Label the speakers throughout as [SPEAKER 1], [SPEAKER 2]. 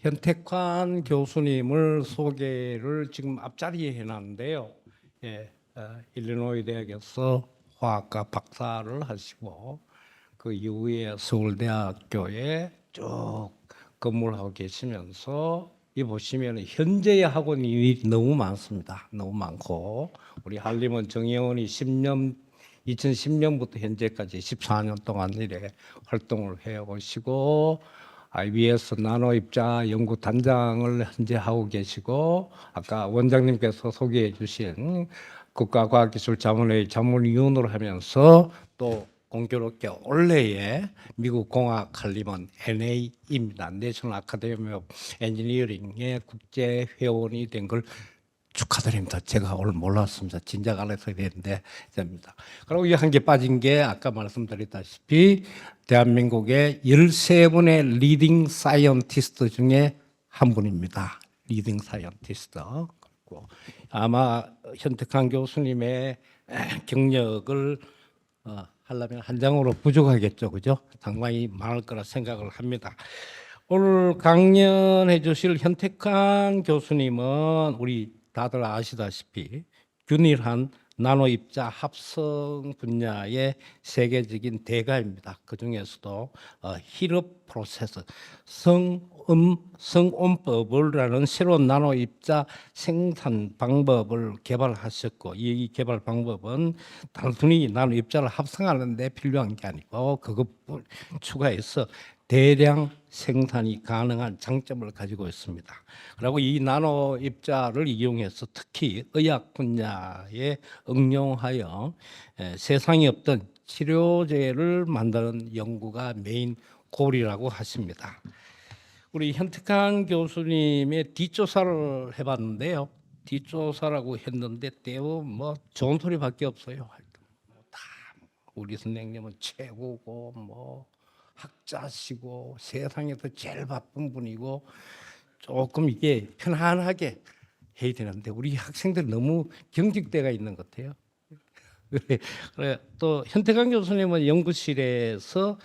[SPEAKER 1] 현택환 교수님을 소개를 지금 앞자리에 해놨는데요. 일리노이 대학에서 화학과 박사를 하시고 그 이후에 서울대학교에 쭉 근무를 하고 계시면서 이 보시면 현재의 학원이 너무 많습니다. 너무 많고 우리 한림원 정혜원이 2010년부터 현재까지 14년 동안 이래 활동을 해오시고 IBS 나노입자 연구단장을 현재 하고 계시고 아까 원장님께서 소개해 주신 국가과학기술자문회의 자문위원으로 하면서 또 공교롭게 올해에 미국 공학 한림원 NA입니다. 내셔널 아카데미 오브 엔지니어링의 국제 회원이 된 걸 축하드립니다. 제가 오늘 몰랐습니다. 진작 안 해서 그랬는데 됩니다. 그리고 이 한 개 빠진 게 아까 말씀드렸다시피 대한민국의 13분의 리딩 사이언티스트 중에 한 분입니다. 리딩 사이언티스트. 그리고 아마 현택환 교수님의 경력을 하려면 한 장으로 부족하겠죠. 그죠? 상당히 많을 거라 생각을 합니다. 오늘 강연해 주실 현택환 교수님은 우리 다들 아시다시피 균일한 나노 입자 합성 분야의 세계적인 대가입니다. 그 중에서도 힐업 프로세스 성온법이라는 새로운 나노 입자 생산 방법을 개발하셨고 이 개발 방법은 단순히 나노 입자를 합성하는 데 필요한 게 아니고 그것 추가해서 대량 생산이 가능한 장점을 가지고 있습니다. 그리고 이 나노 입자를 이용해서 특히 의학 분야에 응용하여 세상에 없던 치료제를 만드는 연구가 메인 골이라고 하십니다. 우리 현택환 교수님의 뒷조사를 해봤는데요. 뒷조사라고 했는데 대부분 뭐 좋은 소리밖에 없어요. 다 우리 선생님은 최고고 뭐 학자시고 세상에서 제일 바쁜 분이고 조금 이게 편안하게 해야 되는데 우리 학생들 너무 경직돼가 있는 것 같아요. 그래 또 현택환 교수님은 연구실에서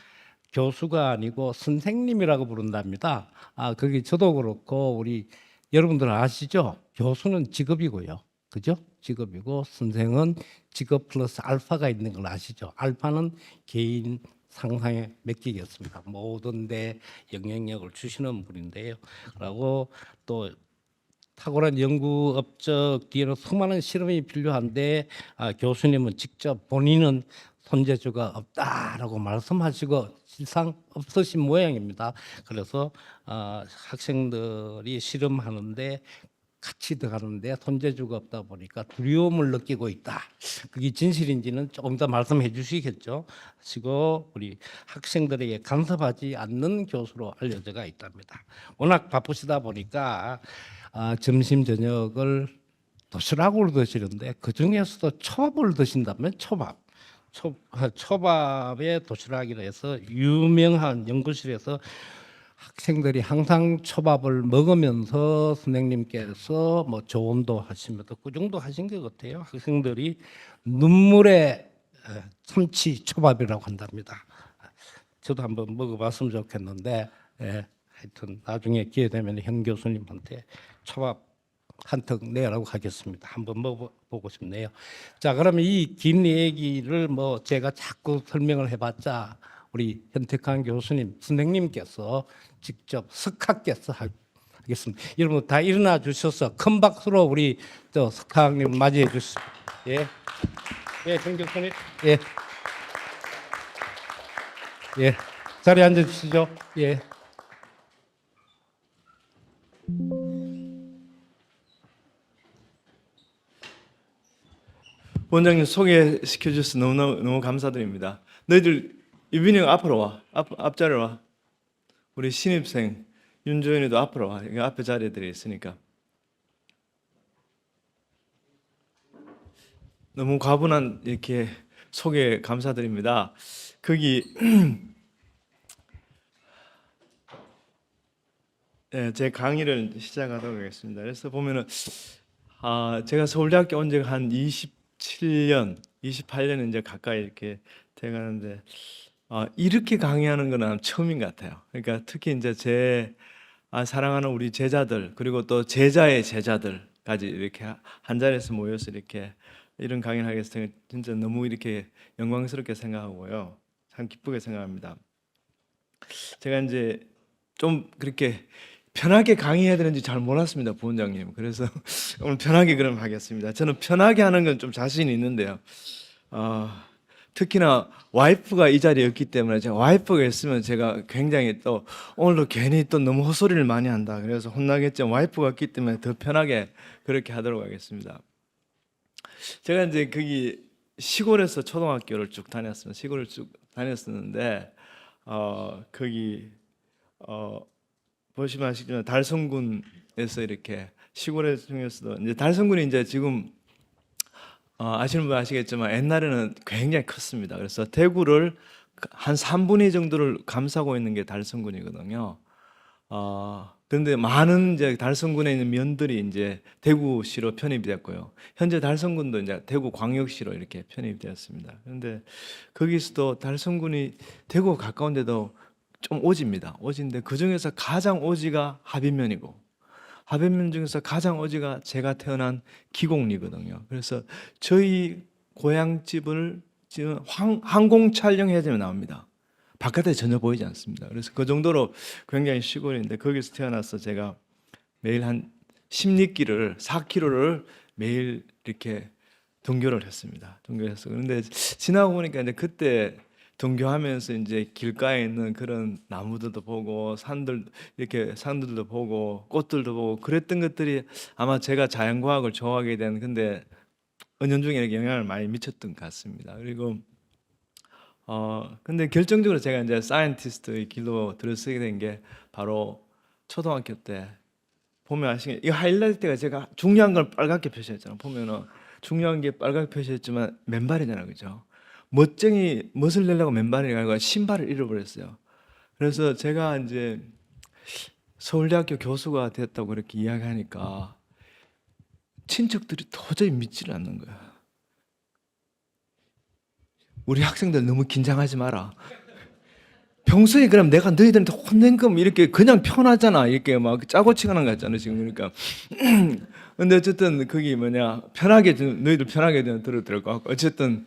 [SPEAKER 1] 교수가 아니고 선생님이라고 부른답니다. 그게 저도 그렇고 우리 여러분들 아시죠? 교수는 직업이고요. 그죠? 직업이고 선생은 직업 플러스 알파가 있는 걸 아시죠? 알파는 개인 상상에 맡기겠습니다. 모든 데 영향력을 주시는 분인데요. 그리고 또 탁월한 연구 업적 뒤에는 수많은 실험이 필요한데 교수님은 직접 본인은 손재주가 없다라고 말씀하시고 실상 없으신 모양입니다. 그래서 학생들이 실험하는데 같이 들어가는데 손재주가 없다 보니까 두려움을 느끼고 있다. 그게 진실인지는 조금 더 말씀해 주시겠죠. 그리고 우리 학생들에게 간섭하지 않는 교수로 알려져가 있답니다. 워낙 바쁘시다 보니까 점심 저녁을 도시락으로 드시는데 그 중에서도 초밥을 드신다면 초밥에 도시락이라 해서 유명한 연구실에서 학생들이 항상 초밥을 먹으면서 선생님께서 뭐 조언도 하시면서 그 정도 하신 것 같아요. 학생들이 눈물의 참치 초밥이라고 한답니다. 저도 한번 먹어봤으면 좋겠는데 하여튼 나중에 기회 되면 현 교수님한테 초밥 한턱 내라고 하겠습니다. 한번 먹어보고 싶네요. 자, 그러면 이 긴 얘기를 뭐 제가 자꾸 설명을 해봤자 우리 현택환 교수님, 선생님께서 직접 석학께서 하겠습니다. 여러분 다 일어나 주셔서 큰 박수로 우리 저 석학님 맞이해 주시죠. 예, 예, 정 교수님, 예, 예, 자리에 앉아 주시죠. 예.
[SPEAKER 2] 원장님 소개시켜 주셔서 너무 감사드립니다. 너희들 유빈이 형 앞으로 와. 앞자리로 와. 우리 신입생 윤조연이도 앞으로 와. 여기 앞에 자리들이 있으니까. 너무 과분한 이렇게 소개 감사드립니다. 거기 네, 제 강의를 시작하도록 하겠습니다. 그래서 보면은 제가 서울대학교 온 지가 한 27년, 28년 이제 가까이 이렇게 돼가는데 이렇게 강의하는 건 처음인 것 같아요. 그러니까 특히 이제 제 사랑하는 우리 제자들 그리고 또 제자의 제자들까지 이렇게 한 자리에서 모여서 이렇게 이런 강연을 하게 돼서 진짜 너무 이렇게 영광스럽게 생각하고요. 참 기쁘게 생각합니다. 제가 이제 좀 그렇게 편하게 강의해야 되는지 잘 몰랐습니다, 부원장님. 그래서 오늘 편하게 그럼 하겠습니다. 저는 편하게 하는 건 좀 자신이 있는데요. 특히나 와이프가 이 자리에 없기 때문에 제가 와이프가 있으면 제가 굉장히 또 오늘도 괜히 또 너무 헛소리를 많이 한다. 그래서 혼나겠지만 와이프가 없기 때문에 더 편하게 그렇게 하도록 하겠습니다. 제가 이제 거기 시골에서 초등학교를 쭉 다녔습니다. 시골을 쭉 다녔었는데 거기 보시면 아시겠지만 달성군에서 이렇게 시골에 중에서도 이제 달성군이 이제 지금 아시는 분 아시겠지만 옛날에는 굉장히 컸습니다. 그래서 대구를 한 3분의 2 정도를 감싸고 있는 게 달성군이거든요. 그런데 많은 이제 달성군에 있는 면들이 이제 대구시로 편입이 됐고요. 현재 달성군도 이제 대구 광역시로 이렇게 편입이 되었습니다. 그런데 거기서도 달성군이 대구가 가까운데도 좀 오지입니다. 오지인데 그 중에서 가장 오지가 하빈면이고 하빈면 중에서 가장 오지가 제가 태어난 기곡리거든요. 그래서 저희 고향집을 지금 항공 촬영해야 되면 나옵니다. 바깥에 전혀 보이지 않습니다. 그래서 그 정도로 굉장히 시골인데 거기서 태어나서 제가 매일 한 10리길을 4km를 매일 이렇게 등교를 했습니다. 등교를 했어. 그런데 지나고 보니까 이제 그때 등교하면서 이제 길가에 있는 그런 나무들도 보고 산들 이렇게 산들도 보고 꽃들도 보고 그랬던 것들이 아마 제가 자연과학을 좋아하게 된 근데 은연중에 이렇게 영향을 많이 미쳤던 것 같습니다. 그리고 근데 결정적으로 제가 이제 사이언티스트의 길로 들어서게 된 게 바로 초등학교 때 보면 아시겠 이 하이라이트가 제가 중요한 걸 빨갛게 표시했잖아요. 보면은 중요한 게 빨갛게 표시했지만 맨발이잖아요, 그죠? 멋쟁이 멋을 내려고 맨발이 아니고 신발을 잃어버렸어요. 그래서 제가 이제 서울대학교 교수가 됐다고 그렇게 이야기하니까 친척들이 도저히 믿지를 않는 거야. 우리 학생들 너무 긴장하지 마라. 평소에 그럼 내가 너희들한테 혼낸 거면 이렇게 그냥 편하잖아. 이렇게 막 짜고 치거나 같잖아 지금 그러니까. 근데 어쨌든 그게 뭐냐 편하게 너희들 편하게 들을 것 같고 어쨌든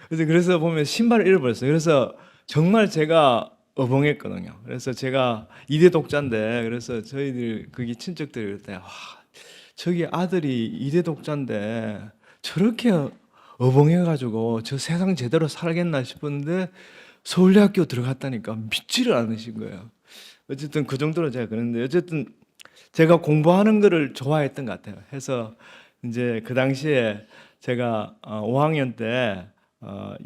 [SPEAKER 2] 그래서 보면 신발을 잃어버렸어요. 그래서 정말 제가 어벙했거든요. 그래서 제가 이대 독자인데 그래서 저희들 거기 친척들이 그랬대. 와, 저기 아들이 이대 독자인데 저렇게 어벙해가지고 저 세상 제대로 살겠나 싶었는데 서울대학교 들어갔다니까 믿지를 않으신 거예요. 어쨌든 그 정도로 제가 그랬는데 어쨌든 제가 공부하는 거를 좋아했던 것 같아요. 해서 이제 그 당시에 제가 5학년 때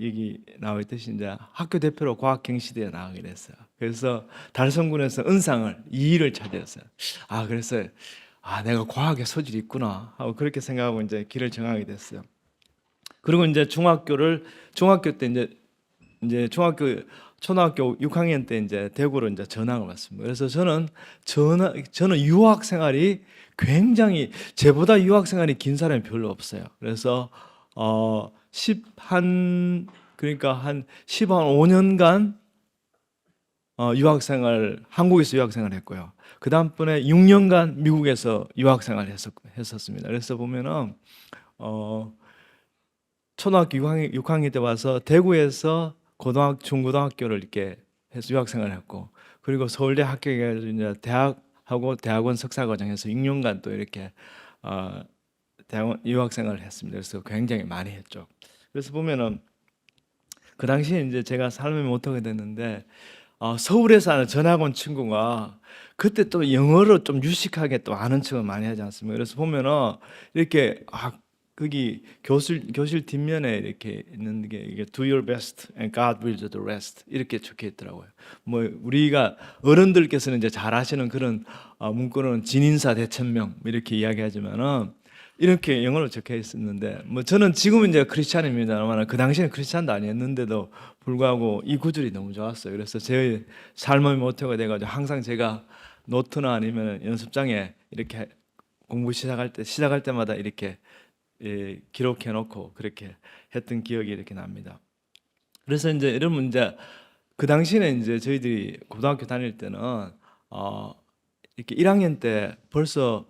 [SPEAKER 2] 여기 나와 있듯이 이제 학교 대표로 과학경시대에 나가게 됐어요. 그래서 달성군에서 은상을 2위를 차지했어요. 그래서 내가 과학에 소질이 있구나 하고 그렇게 생각하고 이제 길을 정하게 됐어요. 그리고 이제 중학교 때 이제 초등학교 6학년 때 이제 대구로 이제 전학을 왔습니다. 그래서 저는 유학 생활이 굉장히 저보다 유학 생활이 긴 사람이 별로 없어요. 그래서 그러니까 한 15년간 한국에서 유학 생활을 했고요. 그 다음번에 6년간 미국에서 유학 생활을 했었습니다. 그래서 보면은 초등학교 6학년 때 와서 대구에서 중고등학교를 이렇게 해서 유학 생활을 했고 그리고 서울대 합격해 가지고 이제 대학하고 대학원 석사 과정에서 6년간 또 이렇게 대학원 유학 생활을 했습니다. 그래서 굉장히 많이 했죠. 그래서 보면은 그 당시에 이제 제가 삶을 못 하게 됐는데 서울에 사는 전학온 친구가 그때 또 영어로 좀 유식하게 또 아는 척을 많이 하지 않습니까? 그래서 보면은 이렇게 거기 교실 뒷면에 이렇게 있는 게 이게 do your best and God will do the rest 이렇게 적혀 있더라고요. 뭐 우리가 어른들께서는 이제 잘 아시는 그런 문구는 진인사 대천명 이렇게 이야기하지만은 이렇게 영어로 적혀 있었는데 뭐 저는 지금은 이제 크리스찬입니다만 그 당시에는 크리스찬도 아니었는데도 불구하고 이 구절이 너무 좋았어요. 그래서 제 삶의 모토가 돼가지고 항상 제가 노트나 아니면 연습장에 이렇게 공부 시작할 때마다 이렇게 기록해 놓고 그렇게 했던 기억이 이렇게 납니다. 그래서 이제 여러분 이제 그 당시에는 이제 저희들이 고등학교 다닐 때는 이렇게 1학년 때 벌써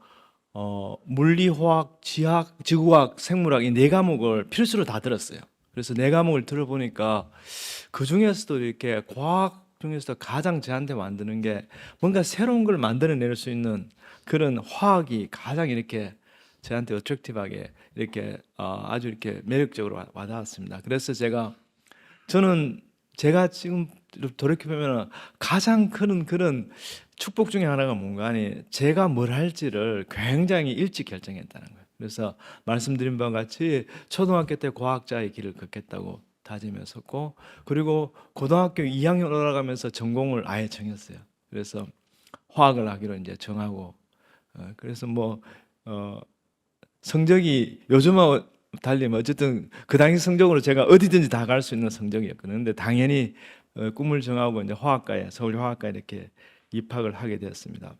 [SPEAKER 2] 물리, 화학, 지학, 지구과학, 생물학 이 네 과목을 필수로 다 들었어요. 그래서 네 과목을 들어보니까 그 중에서도 이렇게 과학 중에서도 가장 저한테 만드는 게 뭔가 새로운 걸 만들어낼 수 있는 그런 화학이 가장 이렇게 저한테 어트랙티브하게 이렇게 아주 이렇게 매력적으로 와닿았습니다. 그래서 저는 제가 지금 돌이켜보면 가장 큰 그런 축복 중에 하나가 뭔가 아니 제가 뭘 할지를 굉장히 일찍 결정했다는 거예요. 그래서 말씀드린 바와 같이 초등학교 때 과학자의 길을 걷겠다고 다짐했었고 그리고 고등학교 2학년 올라가면서 전공을 아예 정했어요. 그래서 화학을 하기로 이제 정하고 그래서 성적이 요즘하고 달리 어쨌든 그 당시 성적으로 제가 어디든지 다 갈 수 있는 성적이었거든요. 근데 당연히 꿈을 정하고 이제 화학과에 서울 화학과에 이렇게 입학을 하게 되었습니다.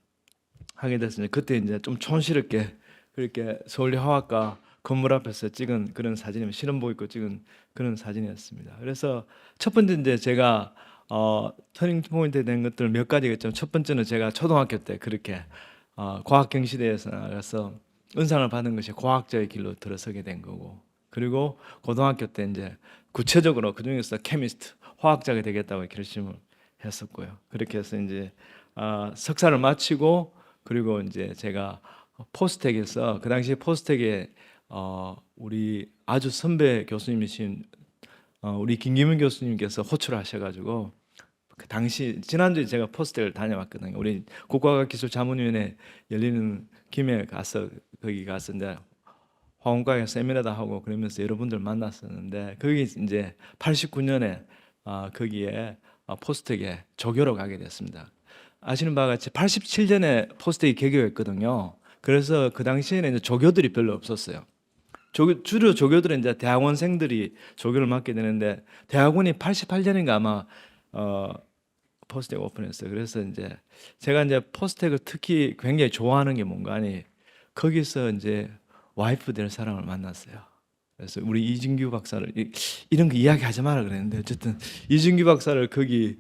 [SPEAKER 2] 그때 이제 좀 촌스럽게 그렇게 서울 화학과 건물 앞에서 찍은 그런 사진이면 실험복 입고 찍은 그런 사진이었습니다. 그래서 첫 번째 이제 제가 터닝 포인트 된 것들 몇 가지가 있지만 첫 번째는 제가 초등학교 때 그렇게 과학 경시대회에서 나가서 은상을 받은 것이 과학자의 길로 들어서게 된 거고 그리고 고등학교 때 이제 구체적으로 그 중에서 케미스트 화학자가 되겠다고 결심을 했었고요. 그렇게 해서 이제 석사를 마치고 그리고 이제 제가 포스텍에서 그 당시 포스텍에 우리 아주 선배 교수님이신 우리 김기문 교수님께서 호출을 하셔가지고 그 당시 지난주에 제가 포스텍을 다녀왔거든요. 우리 국가과학기술자문위원회 열리는 김에 가서 거기 가서 이제 화원과에 세미나도 하고 그러면서 여러분들 만났었는데 거기 이제 89년에 거기에 포스텍에 조교로 가게 됐습니다. 아시는 바와 같이 87년에 포스텍이 개교했거든요. 그래서 그 당시에는 이제 조교들이 별로 없었어요. 주로 조교들은 이제 대학원생들이 조교를 맡게 되는데 대학원이 88년인가 아마 포스텍 오픈했어요. 그래서 이제 제가 이제 포스텍을 특히 굉장히 좋아하는 게 뭔가 아니 거기서 이제 와이프 될 사람을 만났어요. 그래서 우리 이진규 박사를 이런 거 이야기하지 마라 그랬는데 어쨌든 이진규 박사를 거기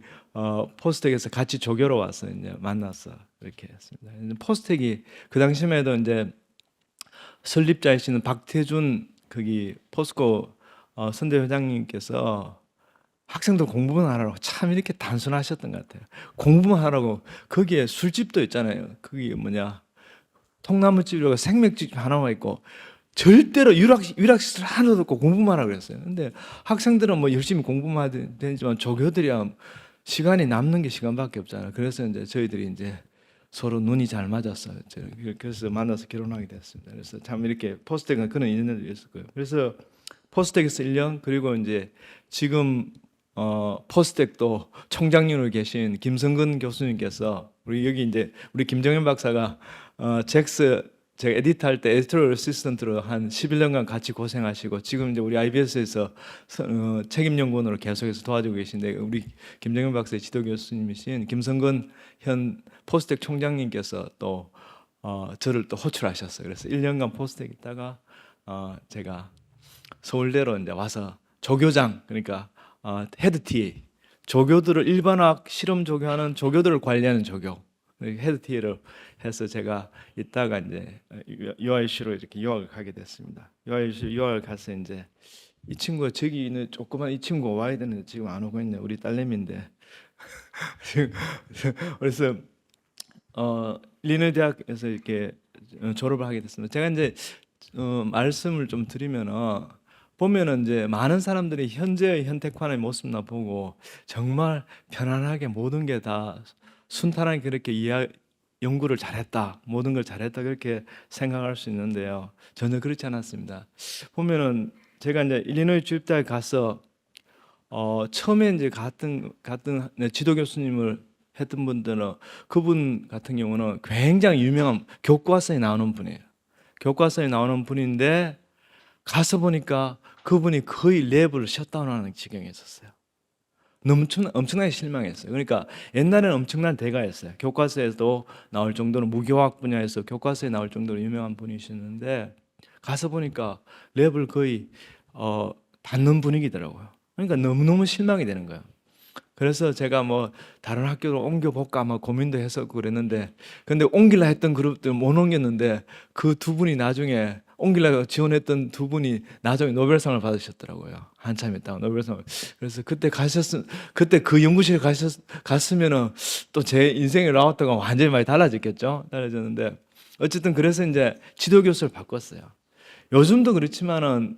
[SPEAKER 2] 포스텍에서 같이 조교로 와서 이제 만났어 이렇게 했습니다. 포스텍이 그 당시만 해도 이제 설립자이시는 박태준 거기 포스코 선대 회장님께서 학생들 공부만 하라고 참 이렇게 단순하셨던 것 같아요. 공부만 하라고 거기에 술집도 있잖아요. 거기 통나무집이라고 생맥집 하나만 있고 절대로 유락시설 하나도 없고 공부만 하라고 그랬어요. 근데 학생들은 열심히 공부만 하든 되지만 조교들이야 시간이 남는 게 시간밖에 없잖아요. 그래서 이제 저희들이 이제 서로 눈이 잘 맞았어요. 그래서 만나서 결혼하게 됐습니다. 그래서 참 이렇게 포스텍은 그런 인연이 있을 거예요. 그래서 포스텍에서 1년 그리고 이제 지금 포스텍도 총장님으로 계신 김성근 교수님께서 우리 여기 이제 우리 김정현 박사가 잭스 제가 에디트할 때 에디토리얼 어시스턴트로 한 11년간 같이 고생하시고 지금 이제 우리 IBS에서 책임 연구원으로 계속해서 도와주고 계신데 우리 김정현 박사의 지도 교수님이신 김성근 현 포스텍 총장님께서 또 저를 또 호출하셨어요. 그래서 1년간 포스텍 있다가 제가 서울대로 이제 와서 조교장 그러니까 헤드 TA 조교들을 일반학 실험 조교하는 조교들을 관리하는 조교 헤드 TA를 해서 제가 있다가 이제 UIC로 이렇게 유학을 가게 됐습니다. UIC 유학을 가서 이제 이 친구가 저기 있는 조그만 이 친구가 와야 되는데 지금 안 오고 있네. 우리 딸내미인데 그래서 리너 대학에서 이렇게 졸업을 하게 됐습니다. 제가 이제 말씀을 좀 드리면은 보면은 이제 많은 사람들이 현재의 현택환의 모습나 보고 정말 편안하게 모든 게 다 순탄하게 그렇게 연구를 잘했다, 모든 걸 잘했다 그렇게 생각할 수 있는데요. 전혀 그렇지 않았습니다. 보면은 제가 이제 일리노이 주립대에 가서 처음에 이제 같은 지도 교수님을 했던 분들은 그분 같은 경우는 굉장히 유명한 교과서에 나오는 분이에요. 교과서에 나오는 분인데 가서 보니까 그분이 거의 랩을 셧다운하는 지경에 있었어요. 너무 엄청나게 실망했어요. 그러니까 옛날에는 엄청난 대가였어요. 교과서에도 나올 정도로 무교학 분야에서 교과서에 나올 정도로 유명한 분이셨는데 가서 보니까 랩을 거의 닫는 분위기더라고요. 그러니까 너무너무 실망이 되는 거예요. 그래서 제가 뭐 다른 학교로 옮겨볼까 막 고민도 했었고 그랬는데, 근데 옮길라 했던 그룹들 못 옮겼는데 그 두 분이 나중에 옮기려고 지원했던 두 분이 나중에 노벨상을 받으셨더라고요. 한참 있다가 노벨상을. 그래서 그때 그 연구실에 갔으면은 또 제 인생의 라우트가 완전히 많이 달라졌겠죠. 달라졌는데 어쨌든 그래서 이제 지도 교수를 바꿨어요. 요즘도 그렇지만은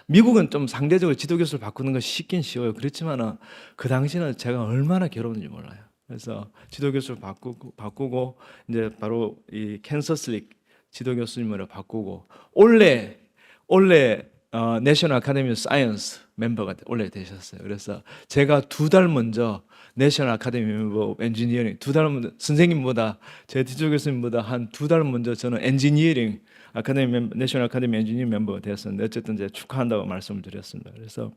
[SPEAKER 2] 미국은 좀 상대적으로 지도 교수를 바꾸는 건 쉽긴 쉬워요. 그렇지만은 그 당시는 제가 얼마나 괴로운지 몰라요. 그래서 지도 교수를 바꾸고 이제 바로 이 캔서스 릭 지도 교수님으로 바꾸고 올해 내셔널 아카데미 사이언스 멤버가 올해 되셨어요. 그래서 제가 2달 먼저 내셔널 아카데미 멤버 오브 엔지니어링 2달 먼저 선생님보다 제 지도 교수님보다 한 2달 먼저 저는 엔지니어링 내셔널 아카데미 엔지니어링 멤버가 되었었는데 어쨌든 이제 축하한다고 말씀을 드렸습니다. 그래서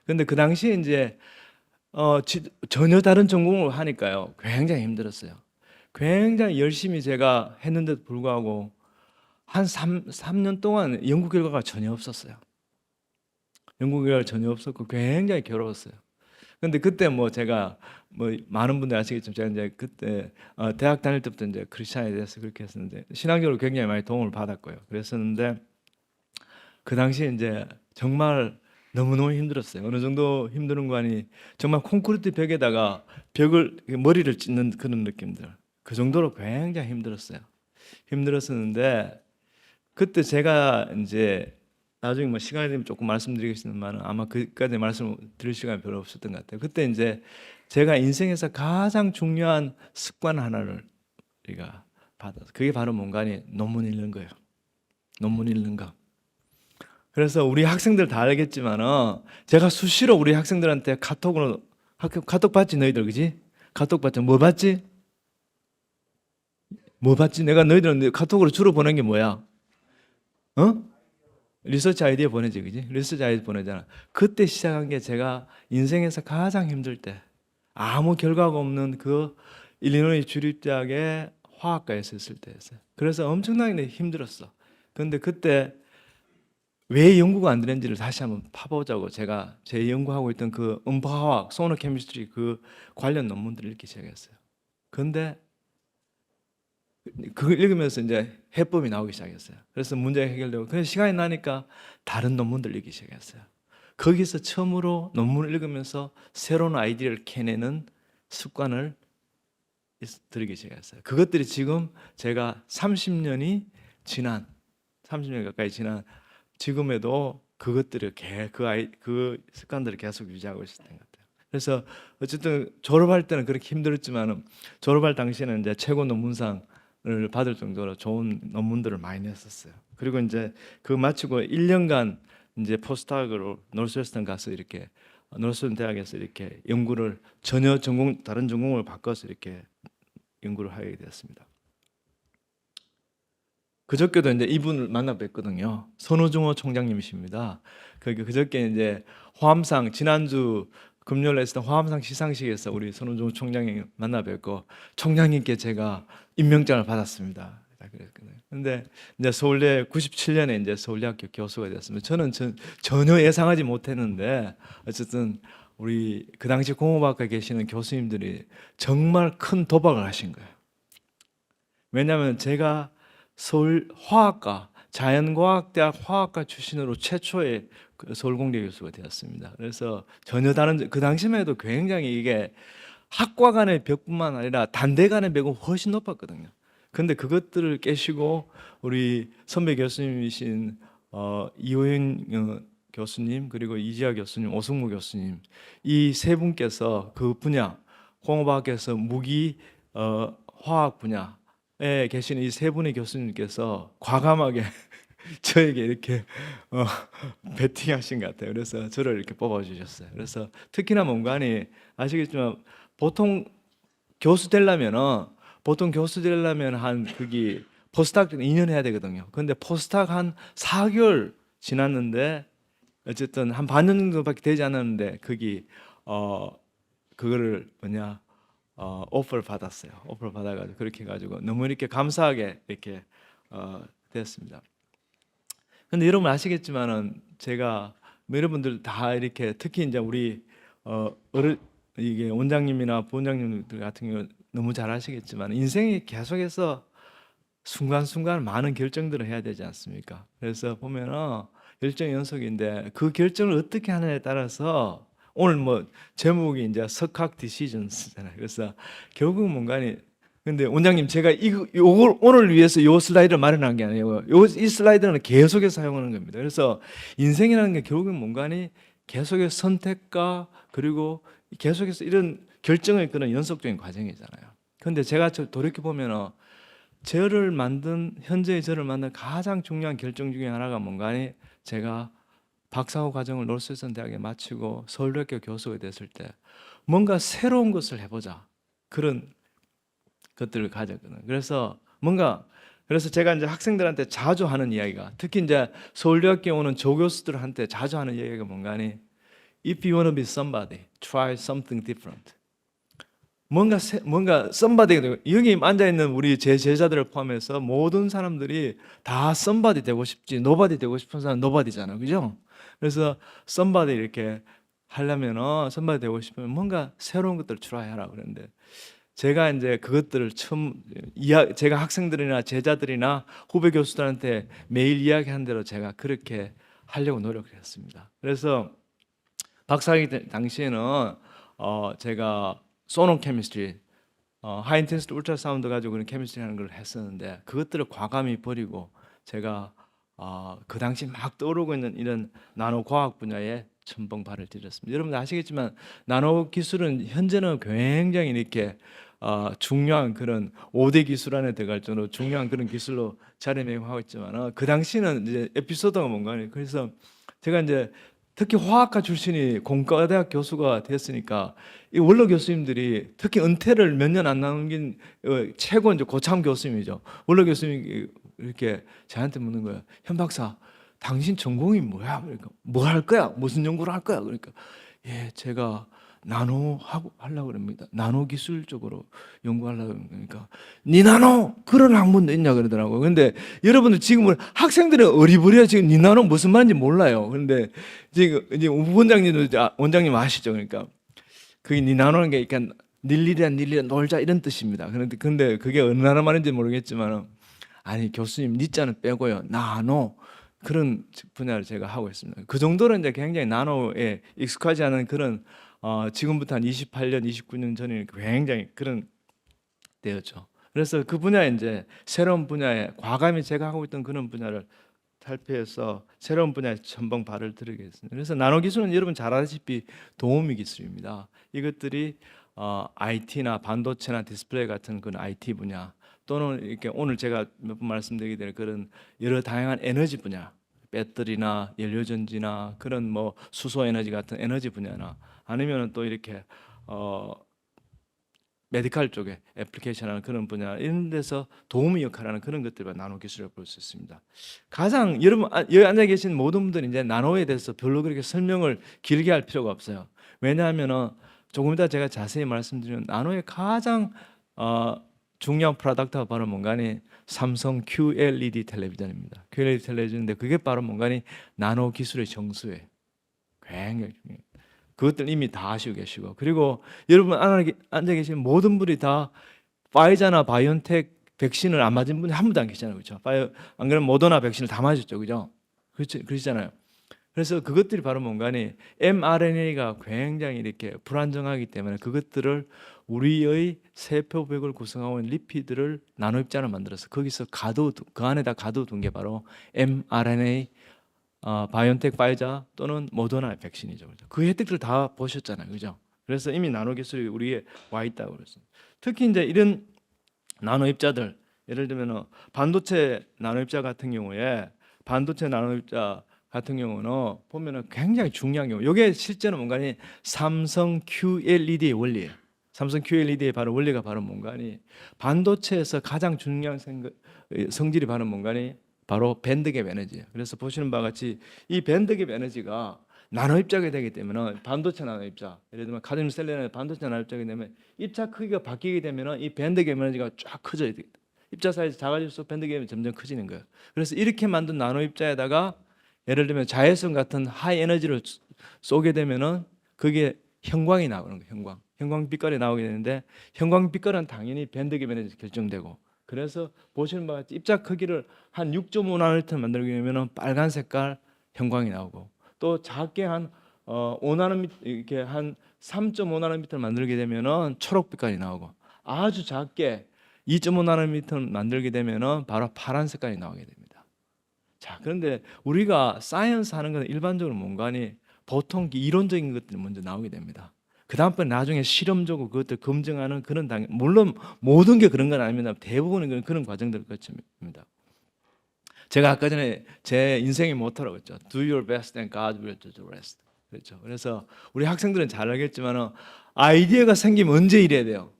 [SPEAKER 2] 근데 그 당시에 이제 전혀 다른 전공을 하니까요. 굉장히 힘들었어요. 굉장히 열심히 제가 했는데도 불구하고 한 3년 동안 연구 결과가 전혀 없었어요. 연구 결과가 전혀 없었고 굉장히 괴로웠어요. 근데 그때 뭐 제가 뭐 많은 분들 아시겠지만 제가 이제 그때 대학 다닐 때부터 이제 크리스찬에 대해서 그렇게 했었는데 신앙적으로 굉장히 많이 도움을 받았고요. 그랬었는데 그 당시에 이제 정말 너무너무 힘들었어요. 어느 정도 힘든 거니 정말 콘크리트 벽에다가 머리를 찢는 그런 느낌들. 그 정도로 굉장히 힘들었어요. 힘들었었는데 그때 제가 이제 나중에 뭐 시간이 되면 조금 말씀드리겠지만은 아마 그까지 말씀을 드릴 시간이 별로 없었던 것 같아요. 그때 이제 제가 인생에서 가장 중요한 습관 하나를 우리가 받아서 그게 바로 뭔가니 논문 읽는 거예요. 논문 읽는 거. 그래서 우리 학생들 다 알겠지만은 제가 수시로 우리 학생들한테 카톡 받지 너희들 그지? 카톡 받지 뭐 받지? 뭐 받지? 내가 너희들한테 카톡으로 주로 보낸 게 뭐야? 리서치 아이디어 보내지 그지? 리서치 아이디어 보내잖아. 그때 시작한 게 제가 인생에서 가장 힘들 때 아무 결과가 없는 그 일리노이 주립대학의 화학과에 있을 때였어요. 그래서 엄청나게 힘들었어. 근데 그때 왜 연구가 안 되는지를 다시 한번 파보자고 제가 제 연구하고 있던 그 음파화학, 소너 케미스트리 그 관련 논문들을 읽기 시작했어요. 근데 그걸 읽으면서 이제 해법이 나오기 시작했어요. 그래서 문제가 해결되고 그래서 시간이 나니까 다른 논문들 읽기 시작했어요. 거기서 처음으로 논문을 읽으면서 새로운 아이디어를 캐내는 습관을 들이기 시작했어요. 그것들이 지금 제가 30년 가까이 지난 지금에도 그것들을 그 습관들을 계속 유지하고 있었던 것 같아요. 그래서 어쨌든 졸업할 때는 그렇게 힘들었지만은 졸업할 당시에는 이제 최고 논문상을 받을 정도로 좋은 논문들을 많이 냈었어요. 그리고 이제 그 마치고 1년간 이제 포스트학으로 노스웨스턴 가서 이렇게 노스웨스턴 대학에서 이렇게 연구를 전혀 다른 전공을 바꿔서 이렇게 연구를 하게 되었습니다. 그저께도 이제 이분을 만나 뵀거든요. 선우중호 총장님이십니다. 그저께 이제 화암상 지난주 금요일에 했던 화암상 시상식에서 우리 선우중호 총장님 만나 뵙고 총장님께 제가 임명장을 받았습니다. 근데 이제 서울대 97년에 이제 서울대학교 교수가 되었습니다. 저는 전혀 예상하지 못했는데 어쨌든 우리 그 당시 공업학과에 계시는 교수님들이 정말 큰 도박을 하신 거예요. 왜냐하면 제가 서울 화학과 자연과학대학 화학과 출신으로 최초의 서울공대 교수가 되었습니다. 그래서 전혀 다른 그 당시만 해도 굉장히 이게 학과 간의 벽뿐만 아니라 단대 간의 벽은 훨씬 높았거든요. 근데 그것들을 깨시고 우리 선배 교수님이신 이호영 교수님 그리고 이지아 교수님, 오승무 교수님 이 세 분께서 그 분야 공업학에서 무기 화학 분야에 계신 이 세 분의 교수님께서 과감하게 저에게 이렇게 베팅하신 것 같아요. 그래서 저를 이렇게 뽑아주셨어요. 그래서 특히나 뭔가니 아시겠지만 보통 교수 되려면은 한 그게 포스닥 2년 해야 되거든요. 근데 포스닥 한 4개월 지났는데 어쨌든 한 반년 정도밖에 되지 않았는데 거기 그거를 오퍼를 받았어요. 오퍼를 받아가지고 그렇게 해가지고 너무 이렇게 감사하게 이렇게 됐습니다. 근데 여러분 아시겠지만은 제가 여러분들 다 이렇게 특히 이제 우리 이게 원장님이나 부원장님들 같은 경우 너무 잘 아시겠지만 인생이 계속해서 순간순간 많은 결정들을 해야 되지 않습니까? 그래서 보면은 결정 연속인데 그 결정을 어떻게 하느냐에 따라서 오늘 뭐 제목이 이제 석학 디시전스잖아요. 그래서 결국 뭔가니 근데 원장님 제가 요걸 오늘 위해서 요 슬라이드를 마련한 게 아니에요. 이 슬라이드는 계속해서 사용하는 겁니다. 그래서 인생이라는 게 결국은 뭔가니 계속해서 선택과 그리고 계속해서 이런 결정을 끄는 연속적인 과정이잖아요. 근데 제가 돌이켜 보면은 저를 만든 현재의 저를 만든 가장 중요한 결정 중에 하나가 뭔가니 제가 박사후 과정을 노스웨스턴 대학에 마치고 서울대학교 교수가 됐을 때 뭔가 새로운 것을 해보자 그런 것들을 가졌거든요. 그래서 제가 이제 학생들한테 자주 하는 이야기가 특히 이제 서울대학교 오는 조교수들한테 자주 하는 이야기가 뭔가니 If you want to be somebody, try something different. 뭔가 somebody가 되고 여기 앉아 있는 우리 제 제자들을 포함해서 모든 사람들이 다 somebody 되고 싶지 nobody 되고 싶은 사람은 nobody잖아, 그죠? 그래서 somebody 이렇게 하려면 somebody 되고 싶으면 뭔가 새로운 것들을 try하라 그랬는데 제가 이제 그것들을 제가 학생들이나 제자들이나 후배 교수들한테 매일 이야기한 대로 제가 그렇게 하려고 노력을 했습니다. 그래서 박사학위 당시에는 제가 소논 케미스트리, 하이 인텐시티 울트라사운드 가지고 그런 케미스트리 하는 걸 했었는데 그것들을 과감히 버리고 제가 그 당시 막 떠오르고 있는 이런 나노 과학 분야에 천번 발을 들였습니다. 여러분 아시겠지만 나노 기술은 현재는 굉장히 이렇게 중요한 그런 5대 기술 안에 들어갈 정도로 중요한 그런 기술로 자리매김하고 있지만 그 당시는 이제 에피소드가 뭔가 그래서 제가 이제 특히 화학과 출신이 공과대학 교수가 됐으니까 이 원로 교수님들이 특히 은퇴를 몇 년 안 남긴 최고 이제 고참 교수님이죠. 원로 교수님이 이렇게 저한테 묻는 거예요. 현 박사, 당신 전공이 뭐야? 그러니까 뭐 할 거야? 무슨 연구를 할 거야? 그러니까 예, 제가 나노 하려고 그럽니다. 나노 기술 쪽으로 연구하려고 그러니까 니 나노 그런 학문도 있냐 그러더라고요. 근데 여러분들 지금 학생들은 어리버리야 지금 니 나노 무슨 말인지 몰라요. 그런데 지금 이제 원장님도 원장님 아시죠? 그러니까 그게 니 나노는 게 그러니까 닐리리야 놀자 이런 뜻입니다. 근데 그게 어느 나라 말인지 모르겠지만 아니 교수님 니자는 빼고요 나노 그런 분야를 제가 하고 있습니다. 그 정도로 이제 굉장히 나노에 익숙하지 않은 그런 지금부터 한 28년, 29년 전에 굉장히 그런 때였죠. 그래서 그 분야에 이제 새로운 분야에 과감히 제가 하고 있던 그런 분야를 탈피해서 새로운 분야에 전방 발을 들이겠습니다. 그래서 나노 기술은 여러분 잘 아시다시피 도우미 기술입니다. 이것들이 IT나 반도체나 디스플레이 같은 그런 IT 분야 또는 이렇게 오늘 제가 몇 번 말씀드리게 될 그런 여러 다양한 에너지 분야, 배터리나 연료전지나 그런 뭐 수소 에너지 같은 에너지 분야나 아니면은 또 이렇게 메디컬 쪽에 애플리케이션하는 그런 분야 이런 데서 도우미 역할하는 그런 것들과 나노 기술을 볼 수 있습니다. 가장 여러분 여기 앉아 계신 모든 분들이 이제 나노에 대해서 별로 그렇게 설명을 길게 할 필요가 없어요. 왜냐하면은 조금 이따 제가 자세히 말씀드리는 나노의 가장 중요한 프로덕트가 바로 뭔가니 삼성 QLED 텔레비전입니다. QLED 텔레비전인데 그게 바로 뭔가니 나노 기술의 정수예요. 굉장히 중요해요. 그것들 이미 다 아시고 계시고 그리고 여러분 앉아 계신 모든 분이 다 파이자나 바이온텍 백신을 안 맞은 분이 한 분도 안 계시잖아요. 그렇죠? 안 그러면 모더나 백신을 다 맞았죠. 그죠? 그러시잖아요. 그래서 그것들이 바로 뭔가니 mRNA가 굉장히 이렇게 불안정하기 때문에 그것들을 우리의 세포벽을 구성하고 있는 리피드를 나노 입자를 만들어서 거기서 그 안에다 가둬둔 게 바로 mRNA 바이온텍 파이자 또는 모더나 백신이죠. 그렇죠? 그 혜택들 다 보셨잖아요. 그죠? 그래서 이미 나노 기술이 우리에 와 있다고 그랬습니다. 특히 이제 이런 나노 입자들 예를 들면 반도체 나노 입자 같은 경우에 보면은 굉장히 중요한 경우. 이게 실제는 뭔가니 삼성 QLED의 원리예요. 삼성 QLED의 바로 원리가 바로 뭔가니 반도체에서 가장 중요한 성질이 바로 뭔가니 바로 밴드갭 에너지예요. 그래서 보시는 바와 같이 이 밴드갭 에너지가 나노 입자가 되기 때문에 반도체 나노 입자, 예를 들면 카드뮴 셀레나의 반도체 나노 입자가 되면 입자 크기가 바뀌게 되면 이 밴드갭 에너지가 쫙 커져야 돼요. 입자 사이즈 작아질수록 밴드갭이 점점 커지는 거예요. 그래서 이렇게 만든 나노 입자에다가 예를 들면 자외선 같은 하이 에너지를 쏘게 되면은 그게 형광이 나오는 거예요. 형광빛깔이 나오게 되는데 형광빛깔은 당연히 밴드 계면에서 결정되고 그래서 보시는 바와 같이 입자 크기를 한 6.5나노미터 만들게 되면 빨간 색깔 형광이 나오고 또 작게 한 5나노미터 이렇게 한 3.5나노미터 만들게 되면은 초록빛깔이 나오고 아주 작게 2.5나노미터 만들게 되면은 바로 파란 색깔이 나오게 됩니다. 자, 그런데 우리가 사이언스 하는 건 일반적으로 뭔가니 보통 이론적인 것들이 먼저 나오게 됩니다. 그 다음번에 나중에 실험적으로 그것들 검증하는 그런 물론 모든 게 그런 건 아닙니다. 대부분은 그런 과정들을 거칩니다. 제가 아까 전에 제 인생의 모토라고 했죠. Do your best and God will do the rest. 그렇죠. 그래서 우리 학생들은 잘 알겠지만 아이디어가 생기면 언제 이래야 돼요?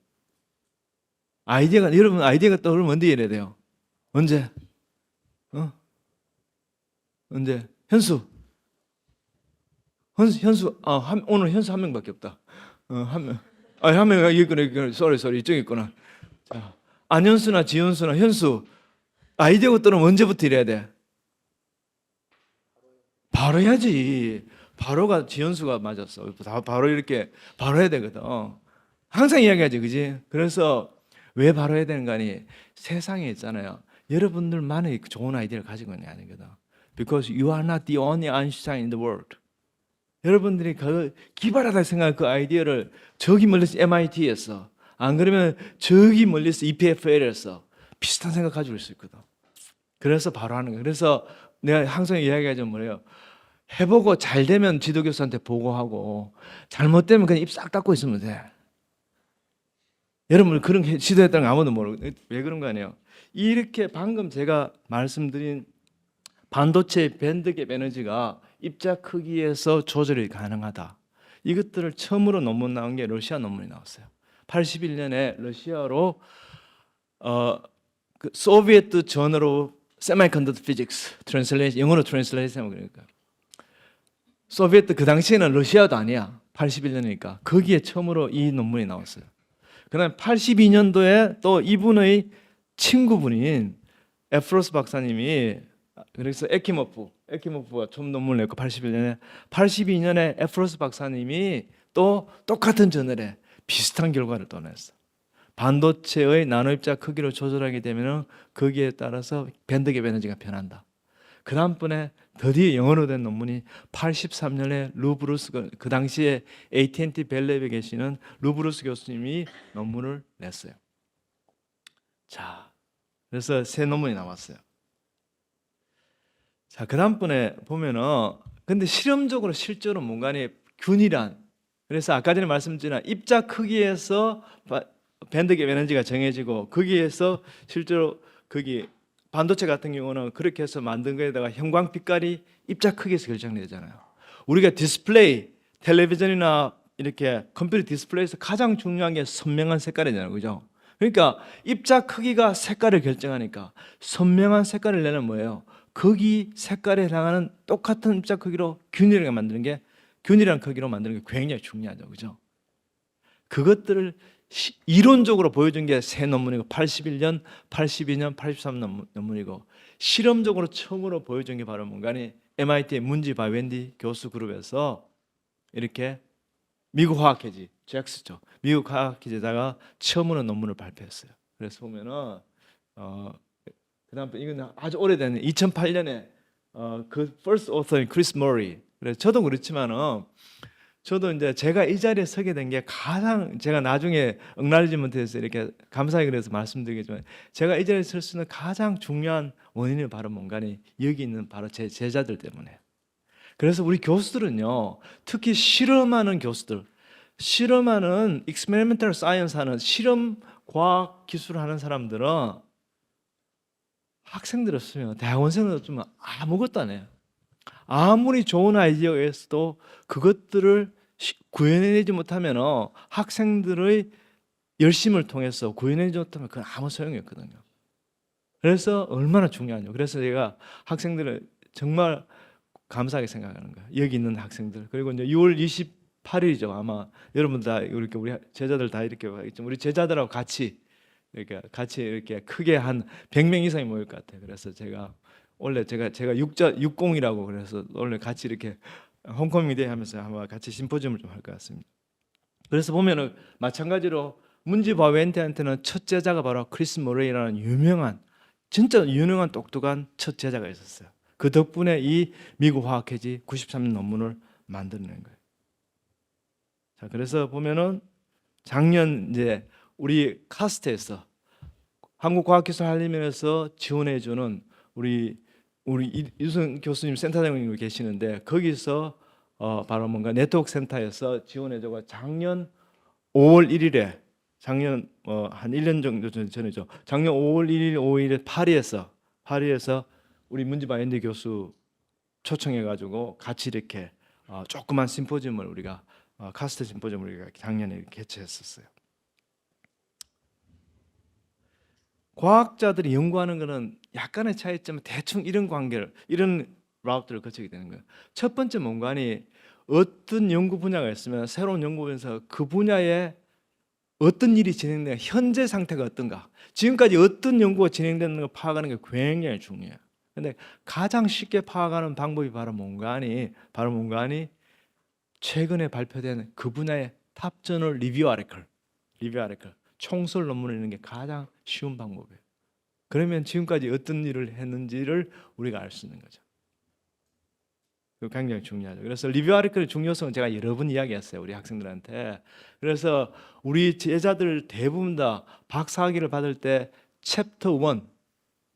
[SPEAKER 2] 여러분 아이디어가 떠오르면 언제 이래야 돼요? 언제? 언제? 현수. 오늘 현수 한 명밖에 없다. 한 명. 한 명, 여기 있구나. 쏘리, 이쪽에 있구나. 자, 안현수나 지현수나 현수. 아이디어가 떠오르면 언제부터 이래야 돼? 바로 해야지. 바로가 지현수가 맞았어. 바로 이렇게, 바로 해야 되거든. 항상 이야기하지, 그지? 그래서 왜 바로 해야 되는 거 아니? 세상에 있잖아요. 여러분들만의 좋은 아이디어를 가지고 있는 게 아니거든. Because you are not the only Einstein in the world. 여러분들이 그 기발하다 생각한 그 아이디어를 저기 멀리서 MIT에서 안 그러면 저기 멀리서 EPFL에서 비슷한 생각 가지고 있을 거다. 그래서 바로 하는 거예요. 그래서 내가 항상 이야기하자면 뭐래요? 해보고 잘 되면 지도교수한테 보고하고 잘못되면 그냥 입 싹 닫고 있으면 돼. 여러분 그런 지도했다는 거 아무도 모르고 왜 그런 거 아니에요? 이렇게 방금 제가 말씀드린 반도체 밴드갭 에너지가 입자 크기에서 조절이 가능하다. 이것들을 처음으로 논문 나온 게 러시아 논문이 나왔어요. 81년에 러시아로 그 소비에트 저널 세미컨덕터 피직스 트랜슬레이션 영어로 트랜슬레이션 그러니까 소비에트 그 당시에는 러시아도 아니야. 81년이니까 거기에 처음으로 이 논문이 나왔어요. 그다음에 82년도에 또 이분의 친구분인 에프로스 박사님이 그래서 에키모프가 처음 논문을 냈고 82년에 에프로스 박사님이 또 똑같은 저널에 비슷한 결과를 또 냈어. 반도체의 나노입자 크기를 조절하게 되면 거기에 따라서 밴드갭 에너지가 변한다. 그 다음번에 드디어 영어로 된 논문이 83년에 루브루스 그 당시에 AT&T 벨랩에 계시는 루브루스 교수님이 논문을 냈어요. 자, 그래서 새 논문이 나왔어요. 자, 그 다음번에 보면은 근데 실험적으로 실제로 뭔가니 균일한 그래서 아까 전에 말씀드린 입자 크기에서 밴드갭 에너지가 정해지고 거기에서 실제로 거기 반도체 같은 경우는 그렇게 해서 만든 거에다가 형광빛깔이 입자 크기에서 결정되잖아요. 우리가 디스플레이 텔레비전이나 이렇게 컴퓨터 디스플레이에서 가장 중요한 게 선명한 색깔이잖아요, 그죠? 그러니까 입자 크기가 색깔을 결정하니까 선명한 색깔을 내는 뭐예요? 거기 색깔에 해당하는 똑같은 입자 크기로 균일하게 만드는 게 균일한 크기로 만드는 게 굉장히 중요하죠, 그죠? 그것들을 이론적으로 보여준 게 새 논문이고 81년, 82년, 83년 논문이고 실험적으로 처음으로 보여준 게 바로 뭔가니 MIT의 문지 바웬디 교수 그룹에서 이렇게 미국 화학회지, 잭스죠. 미국 화학회지에다가 처음으로 논문을 발표했어요. 그래서 보면은 그다음 이건 아주 오래된 2008년에 그 first author인 크리스 머리. 그래서 저도 그렇지만은 저도 이제 제가 이 자리에 서게 된 게 가장 제가 나중에 억날리지먼트에서 이렇게 감사히 그래서 말씀드리겠지만 제가 이 자리에 설 수 있는 가장 중요한 원인이 바로 뭔가니 여기 있는 바로 제 제자들 때문에. 그래서 우리 교수들은요, 특히 실험하는 교수들, 실험하는 experimental science 하는 실험 과학 기술을 하는 사람들은 학생들 없으면 대학원생들 없으면 아무것도 안 해요. 아무리 좋은 아이디어가 있어도 그것들을 구현해내지 못하면 학생들의 열심을 통해서 구현해내지 못하면 그건 아무 소용이 없거든요. 그래서 얼마나 중요하냐. 그래서 제가 학생들을 정말 감사하게 생각하는 거예요. 여기 있는 학생들. 그리고 이제 6월 28일이죠. 아마 여러분 다 이렇게 우리 제자들 다 이렇게 있지만 우리 제자들하고 같이 이렇게 크게 한 100명 이상이 모일 것 같아요. 그래서 제가 원래 제가 60이라고 그래서 원래 같이 이렇게 홈커밍 데이 하면서 아마 같이 심포지엄을 좀 할 것 같습니다. 그래서 보면은 마찬가지로 문지 바웬트한테는 첫 제자가 바로 크리스 모레이라는 유명한 진짜 유능한 똑똑한 첫 제자가 있었어요. 그 덕분에 이 미국 화학회지 93년 논문을 만들어낸 거예요. 자, 그래서 보면은 작년 이제 우리 카스트에서 한국과학기술한림연에서 지원해주는 우리 이수영 교수님 센터장님 계시는데 거기서 바로 뭔가 네트워크 센터에서 지원해주고 작년 5월 1일에 작년 한 1년 정도 전이죠. 작년 5월 1일, 5일에 파리에서 우리 문지바엔드 교수 초청해가지고 같이 이렇게 조그만 심포지엄을 우리가 카스트 심포지엄을 우리가 작년에 개최했었어요. 과학자들이 연구하는 거는 약간의 차이점은 대충 이런 관계를 이런 라우트를 거치게 되는 거예요. 첫 번째 뭔가니 어떤 연구 분야가 있으면 새로운 연구 분야에서 그 분야에 어떤 일이 진행되는 현재 상태가 어떤가 지금까지 어떤 연구가 진행되는 걸 파악하는 게 굉장히 중요해요. 근데 가장 쉽게 파악하는 방법이 바로 뭔가니 최근에 발표된 그 분야의 탑저널 리뷰 아티클 총설 논문을 읽는 게 가장 쉬운 방법이에요. 그러면 지금까지 어떤 일을 했는지를 우리가 알 수 있는 거죠. 그거 굉장히 중요하죠. 그래서 리뷰 아티클의 중요성은 제가 여러 번 이야기했어요, 우리 학생들한테. 그래서 우리 제자들 대부분 다 박사학위를 받을 때 챕터 1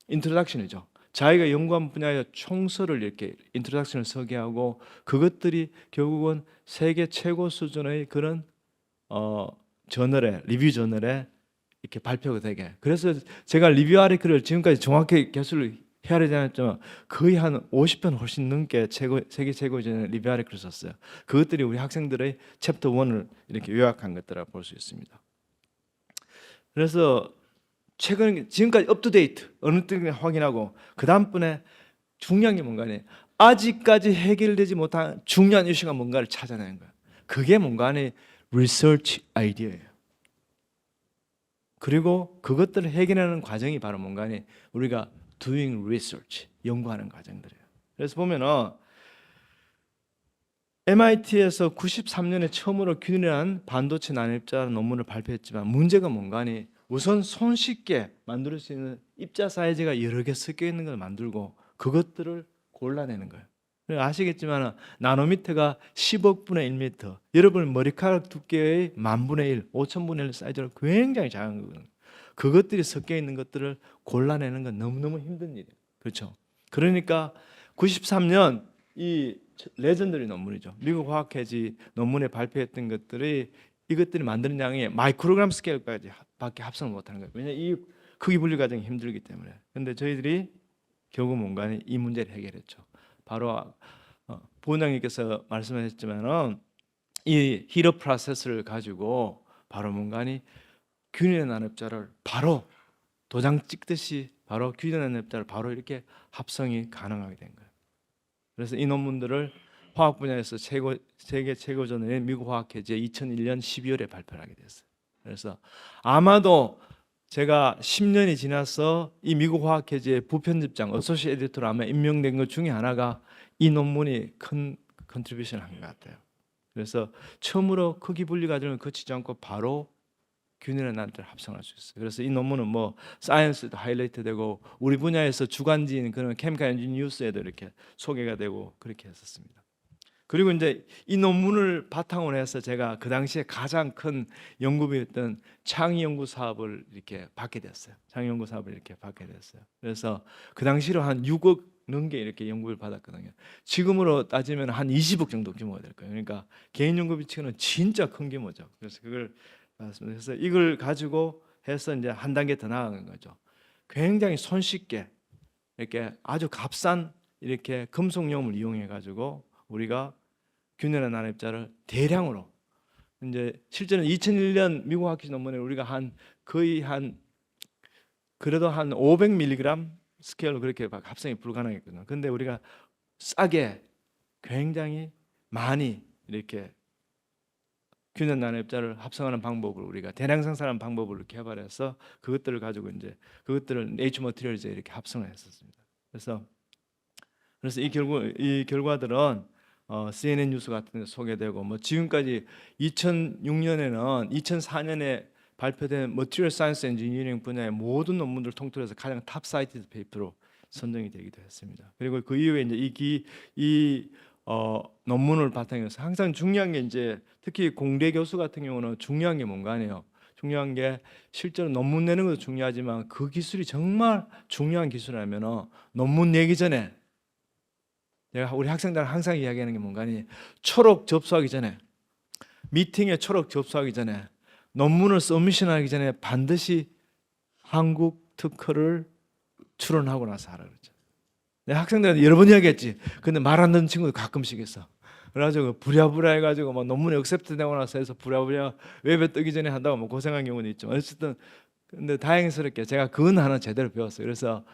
[SPEAKER 2] 인트로덕션이죠. 자기가 연구한 분야의 총설을 이렇게 인트로덕션을 소개하고 그것들이 결국은 세계 최고 수준의 그런 리뷰 저널에 이렇게 발표가 되게. 그래서 제가 리뷰 아티클을 지금까지 정확히 개수를 헤아리지 않았지만 거의 한 50편 훨씬 넘게 세계 최고 저널 리뷰 아티클을 썼어요. 그것들이 우리 학생들의 챕터 1을 이렇게 요약한 것들이라 볼 수 있습니다. 그래서 지금까지 업투데이트 어느 때는 확인하고 그 다음번에 중요한 게 뭔가니 아직까지 해결되지 못한 중요한 이슈가 뭔가를 찾아내는 거예요. 그게 뭔가니 리서치 아이디어예요. 그리고 그것들을 해결하는 과정이 바로 뭔가니 우리가 doing research 연구하는 과정들이에요. 그래서 보면은 MIT에서 93년에 처음으로 균일한 반도체 난입자 논문을 발표했지만 문제가 뭔가니 우선 손쉽게 만들 수 있는 입자 사이즈가 여러 개 섞여 있는 걸 만들고 그것들을 골라내는 거예요. 아시겠지만 나노미터가 10억 분의 1m, 여러분 머리카락 두께의 10,000분의 1, 5,000분의 1 사이즈로 굉장히 작은 거거든요. 그것들이 섞여 있는 것들을 골라내는 건 너무너무 힘든 일이에요. 그렇죠? 그러니까 93년 이 레전더리 논문이죠. 미국 화학회지 논문에 발표했던 것들이 이것들이 만드는 양이 마이크로그램 스케일까지 밖에 합성을 못하는 거예요. 왜냐하면 이 크기 분류 과정이 힘들기 때문에. 그런데 저희들이 결국 뭔가 이 문제를 해결했죠. 바로 부원장님께서 말씀하셨지만은 이 히터 프로세스를 가지고 바로 뭔가니 균일의 난입자를 바로 도장 찍듯이 바로 균일의 난입자를 바로 이렇게 합성이 가능하게 된 거예요. 그래서 이 논문들을 화학 분야에서 세계 최고 저널의 미국 화학회지에 2001년 12월에 발표를 하게 됐어요. 그래서 아마도 제가 10년이 지나서 이 미국 화학회지의 부편집장 어소시 에디터로 아마 임명된 것 중에 하나가 이 논문이 큰 컨트리뷰션을 한 것 같아요. 그래서 처음으로 크기 분리 과정을 거치지 않고 바로 균일한 난입자를 합성할 수 있어요. 그래서 이 논문은 뭐 사이언스도 하이라이트되고 우리 분야에서 주간지인 그런 케미컬 엔진 뉴스에도 이렇게 소개가 되고 그렇게 했었습니다. 그리고 이제 이 논문을 바탕으로 해서 제가 그 당시에 가장 큰 연구비였던 창의 연구 사업을 이렇게 받게 됐어요. 창의 연구 사업을 이렇게 받게 됐어요. 그래서 그 당시로 한 6억 넘게 이렇게 연구비를 받았거든요. 지금으로 따지면 한 20억 정도 규모가 될 거예요. 그러니까 개인 연구비 치고는 진짜 큰 규모죠. 그래서 그걸 받았습니다. 그래서 이걸 가지고 해서 이제 한 단계 더 나아간 거죠. 굉장히 손쉽게 이렇게 아주 값싼 이렇게 금속용을 이용해 가지고 우리가 균일한 난입자를 대량으로 이제 실제는 2001년 미국 학회 논문에 우리가 거의 그래도 한 500mg 스케일로 그렇게 합성이 불가능했거든요. 근데 우리가 싸게 굉장히 많이 이렇게 균일 난입자를 합성하는 방법을 우리가 대량 생산하는 방법을 개발해서 그것들을 가지고 이제 그것들을 네이처 머티리얼즈에 이렇게 합성을 했었습니다. 그래서 이 결과들은 CNN 뉴스 같은 데 소개되고 뭐 지금까지 2004년에 발표된 Material Science Engineering 분야의 모든 논문들 통틀어서 가장 탑 사이티드 페이퍼로 선정이 되기도 했습니다. 그리고 그 이후에 이제 논문을 바탕으로 해서 항상 중요한 게 이제 특히 공대 교수 같은 경우는 중요한 게 뭔가 하네요. 중요한 게 실제로 논문 내는 것도 중요하지만 그 기술이 정말 중요한 기술이라면 논문 내기 전에 내가 우리 학생들 항상 이야기하는 게 뭔가 하니 초록 접수하기 전에 미팅에 초록 접수하기 전에 논문을 서미션하기 전에 반드시 한국 특허를 출원하고 나서 하라 그러죠. 내 학생들한테 여러 번 이야기했지. 근데 말 안 듣는 친구도 가끔씩 있어. 그래가지고 부랴부랴 해가지고 막 논문이 억셉트 되고 나서 해서 부랴부랴 웹에 뜨기 전에 한다고 뭐 고생한 경우도 있지만 어쨌든 근데 다행스럽게 제가 그건 하나 제대로 배웠어요. 그래서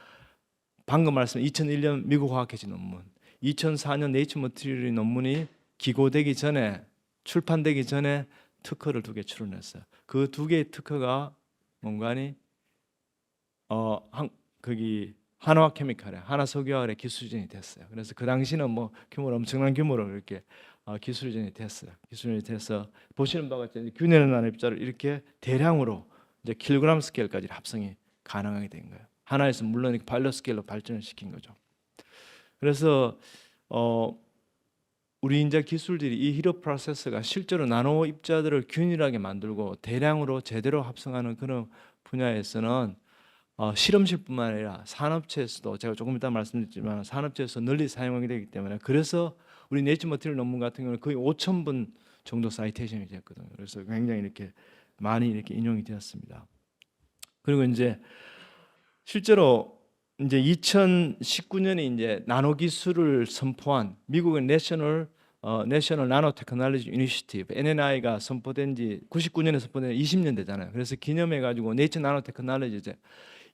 [SPEAKER 2] 방금 말씀 2001년 미국 화학회지 논문, 2004년 네이처 머티리얼 논문이 기고되기 전에 출판되기 전에 특허를 2개 출원했어요. 그 2개의 특허가 뭔가니 거기 한화학 케미칼에 하나석유화학의 기술전이 됐어요. 그래서 그 당시는 뭐 규모로 엄청난 규모로 이렇게 기술전이 됐어요. 기술전이 돼서 보시는 바와 같이 균열 난입자를 이렇게 대량으로 이제 킬로그램 스케일까지 합성이 가능하게 된 거예요. 하나에서 물론 파일럿 스케일로 발전을 시킨 거죠. 그래서 우리 이제 기술들이 이 히로 프로세스가 실제로 나노 입자들을 균일하게 만들고 대량으로 제대로 합성하는 그런 분야에서는 실험실뿐만 아니라 산업체에서도 제가 조금 이따 말씀드리지만 산업체에서 널리 사용하게 되기 때문에 그래서 우리 네이처 머티리얼 논문 같은 경우는 거의 5,000분 정도 사이테이션이 됐거든요. 그래서 굉장히 이렇게 많이 이렇게 인용이 되었습니다. 그리고 이제 실제로 이제 2019년에 이제 나노 기술을 선포한 미국의 내셔널 나노 테크놀로지 이니시티브 NNI가 선포된 지 99년에 선포된 20년 되잖아요. 그래서 기념해 가지고 네이처 나노 테크놀로지 이제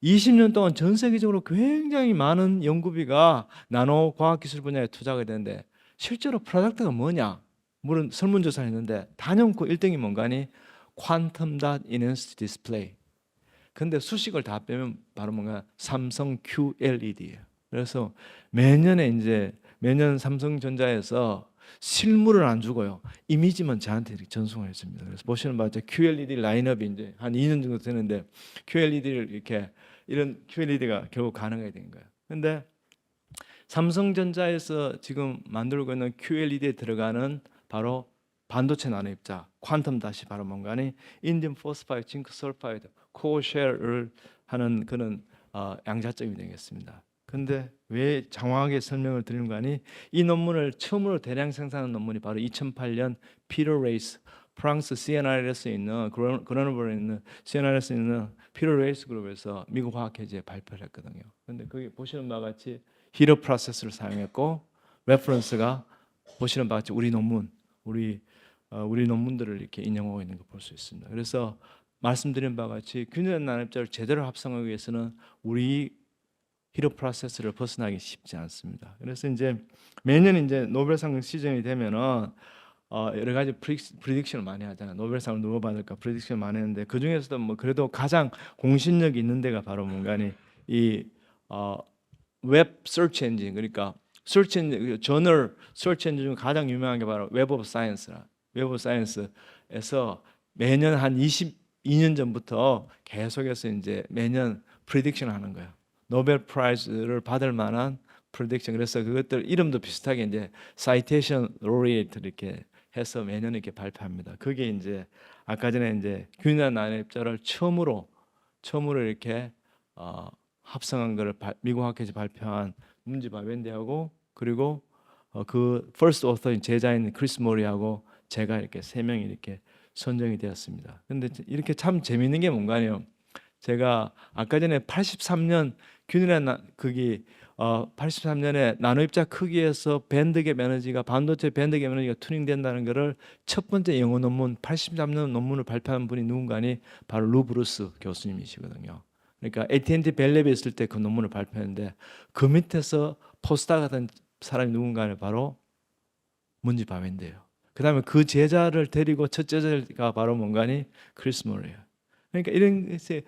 [SPEAKER 2] 20년 동안 전 세계적으로 굉장히 많은 연구비가 나노 과학 기술 분야에 투자가 되는데 실제로 프로덕트가 뭐냐? 물론 설문조사를 했는데 단연코 1등이 뭔가니 퀀텀 닷 인핸스드 디스플레이. 근데 수식을 다 빼면 바로 뭔가 삼성 QLED예요. 그래서 매년 삼성전자에서 실물을 안 주고요. 이미지만 저한테 이렇게 전송을 했습니다. 그래서 보시는 바와 같이 QLED 라인업이 이제 한 2년 정도 되는데 QLED를 이렇게 이런 QLED가 결국 가능하게 된 거예요. 근데 삼성전자에서 지금 만들고 있는 QLED에 들어가는 바로 반도체 나노입자 퀀텀 닷이 바로 뭔가니 인디움 포스파이드, 징크 설파이드, 코어쉘을 하는 그런 양자점이 되겠습니다. 근데 왜 장황하게 설명을 드리는 거 아니? 이 논문을 처음으로 대량 생산한 논문이 바로 2008년 피터 레이스 프랑스 CNRS에 있는 그러너블에 있는 CNRS에 있는 피터 레이스 그룹에서 미국 화학회지에 발표를 했거든요. 근데 거기 보시는 바와 같이 히터 프로세스를 사용했고 레퍼런스가 보시는 바와 같이 우리 논문들을 이렇게 인용하고 있는 걸 볼 수 있습니다. 그래서 말씀드린 바와 같이 균열 난입자를 제대로 합성하기 위해서는 우리 히로 프로세스를 벗어나기 쉽지 않습니다. 그래서 이제 매년 이제 노벨상 시즌이 되면은 여러 가지 프리딕션을 많이 하잖아요. 노벨상을 누가 받을까 프리딕션 많이 했는데 그 중에서도 뭐 그래도 가장 공신력 있는 데가 바로 뭔가니 이 웹 서치 엔진 그러니까 서치 엔진 저널 서치 엔진 중 가장 유명한 게 바로 웹 오브 사이언스라. 웹 오브 사이언스에서 매년 한 22년 전부터 계속해서 이제 매년 프리딕션 하는 거예요. 노벨 프라이즈를 받을 만한 프리딕션. 그래서 그것들 이름도 비슷하게 이제 사이테이션 로리에이트 이렇게 해서 매년 이렇게 발표합니다. 그게 이제 아까 전에 이제 균열 난입자를 처음으로 이렇게 합성한 것을 미국 학회에서 발표한 문지 바벤데하고 그리고 그 퍼스트 오터인 제자인 크리스 모리하고 제가 이렇게 3명이 이렇게 선정이 되었습니다. 근데 이렇게 참 재미있는 게 뭔가요? 제가 아까 전에 83년 거기 83년에 나노입자 크기에서 밴드갭 에너지가 반도체 밴드갭 에너지가 튜닝된다는 것을 첫 번째 영어 논문 83년 논문을 발표한 분이 누군가니 바로 루 브루스 교수님이시거든요. 그러니까 AT&T 벨랩에 있을 때 그 논문을 발표했는데 그 밑에서 포스닥 하던 사람이 누군가는 바로 문지 바벤데예요. 그다음에 그 제자를 데리고 첫 제자가 바로 뭔가니 크리스 모리예요. 그러니까 이런 것이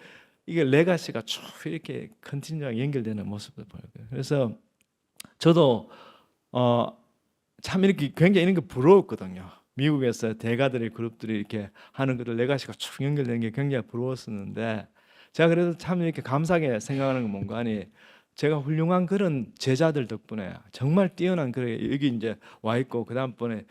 [SPEAKER 2] 이게 레가시가 쭉 이렇게 컨티뉴하게 연결되는 모습을 보여요. 그래서 저도 참 이렇게 굉장히 이런 게 부러웠거든요. 미국에서 대가들의 그룹들이 이렇게 하는 것들 레가시가 쭉 연결되는 게 굉장히 부러웠었는데 제가 그래도 참 이렇게 감사하게 생각하는 건 뭔가 하니 제가 훌륭한 그런 제자들 덕분에 정말 뛰어난 그런 여기 이제 와 있고 그 다음번에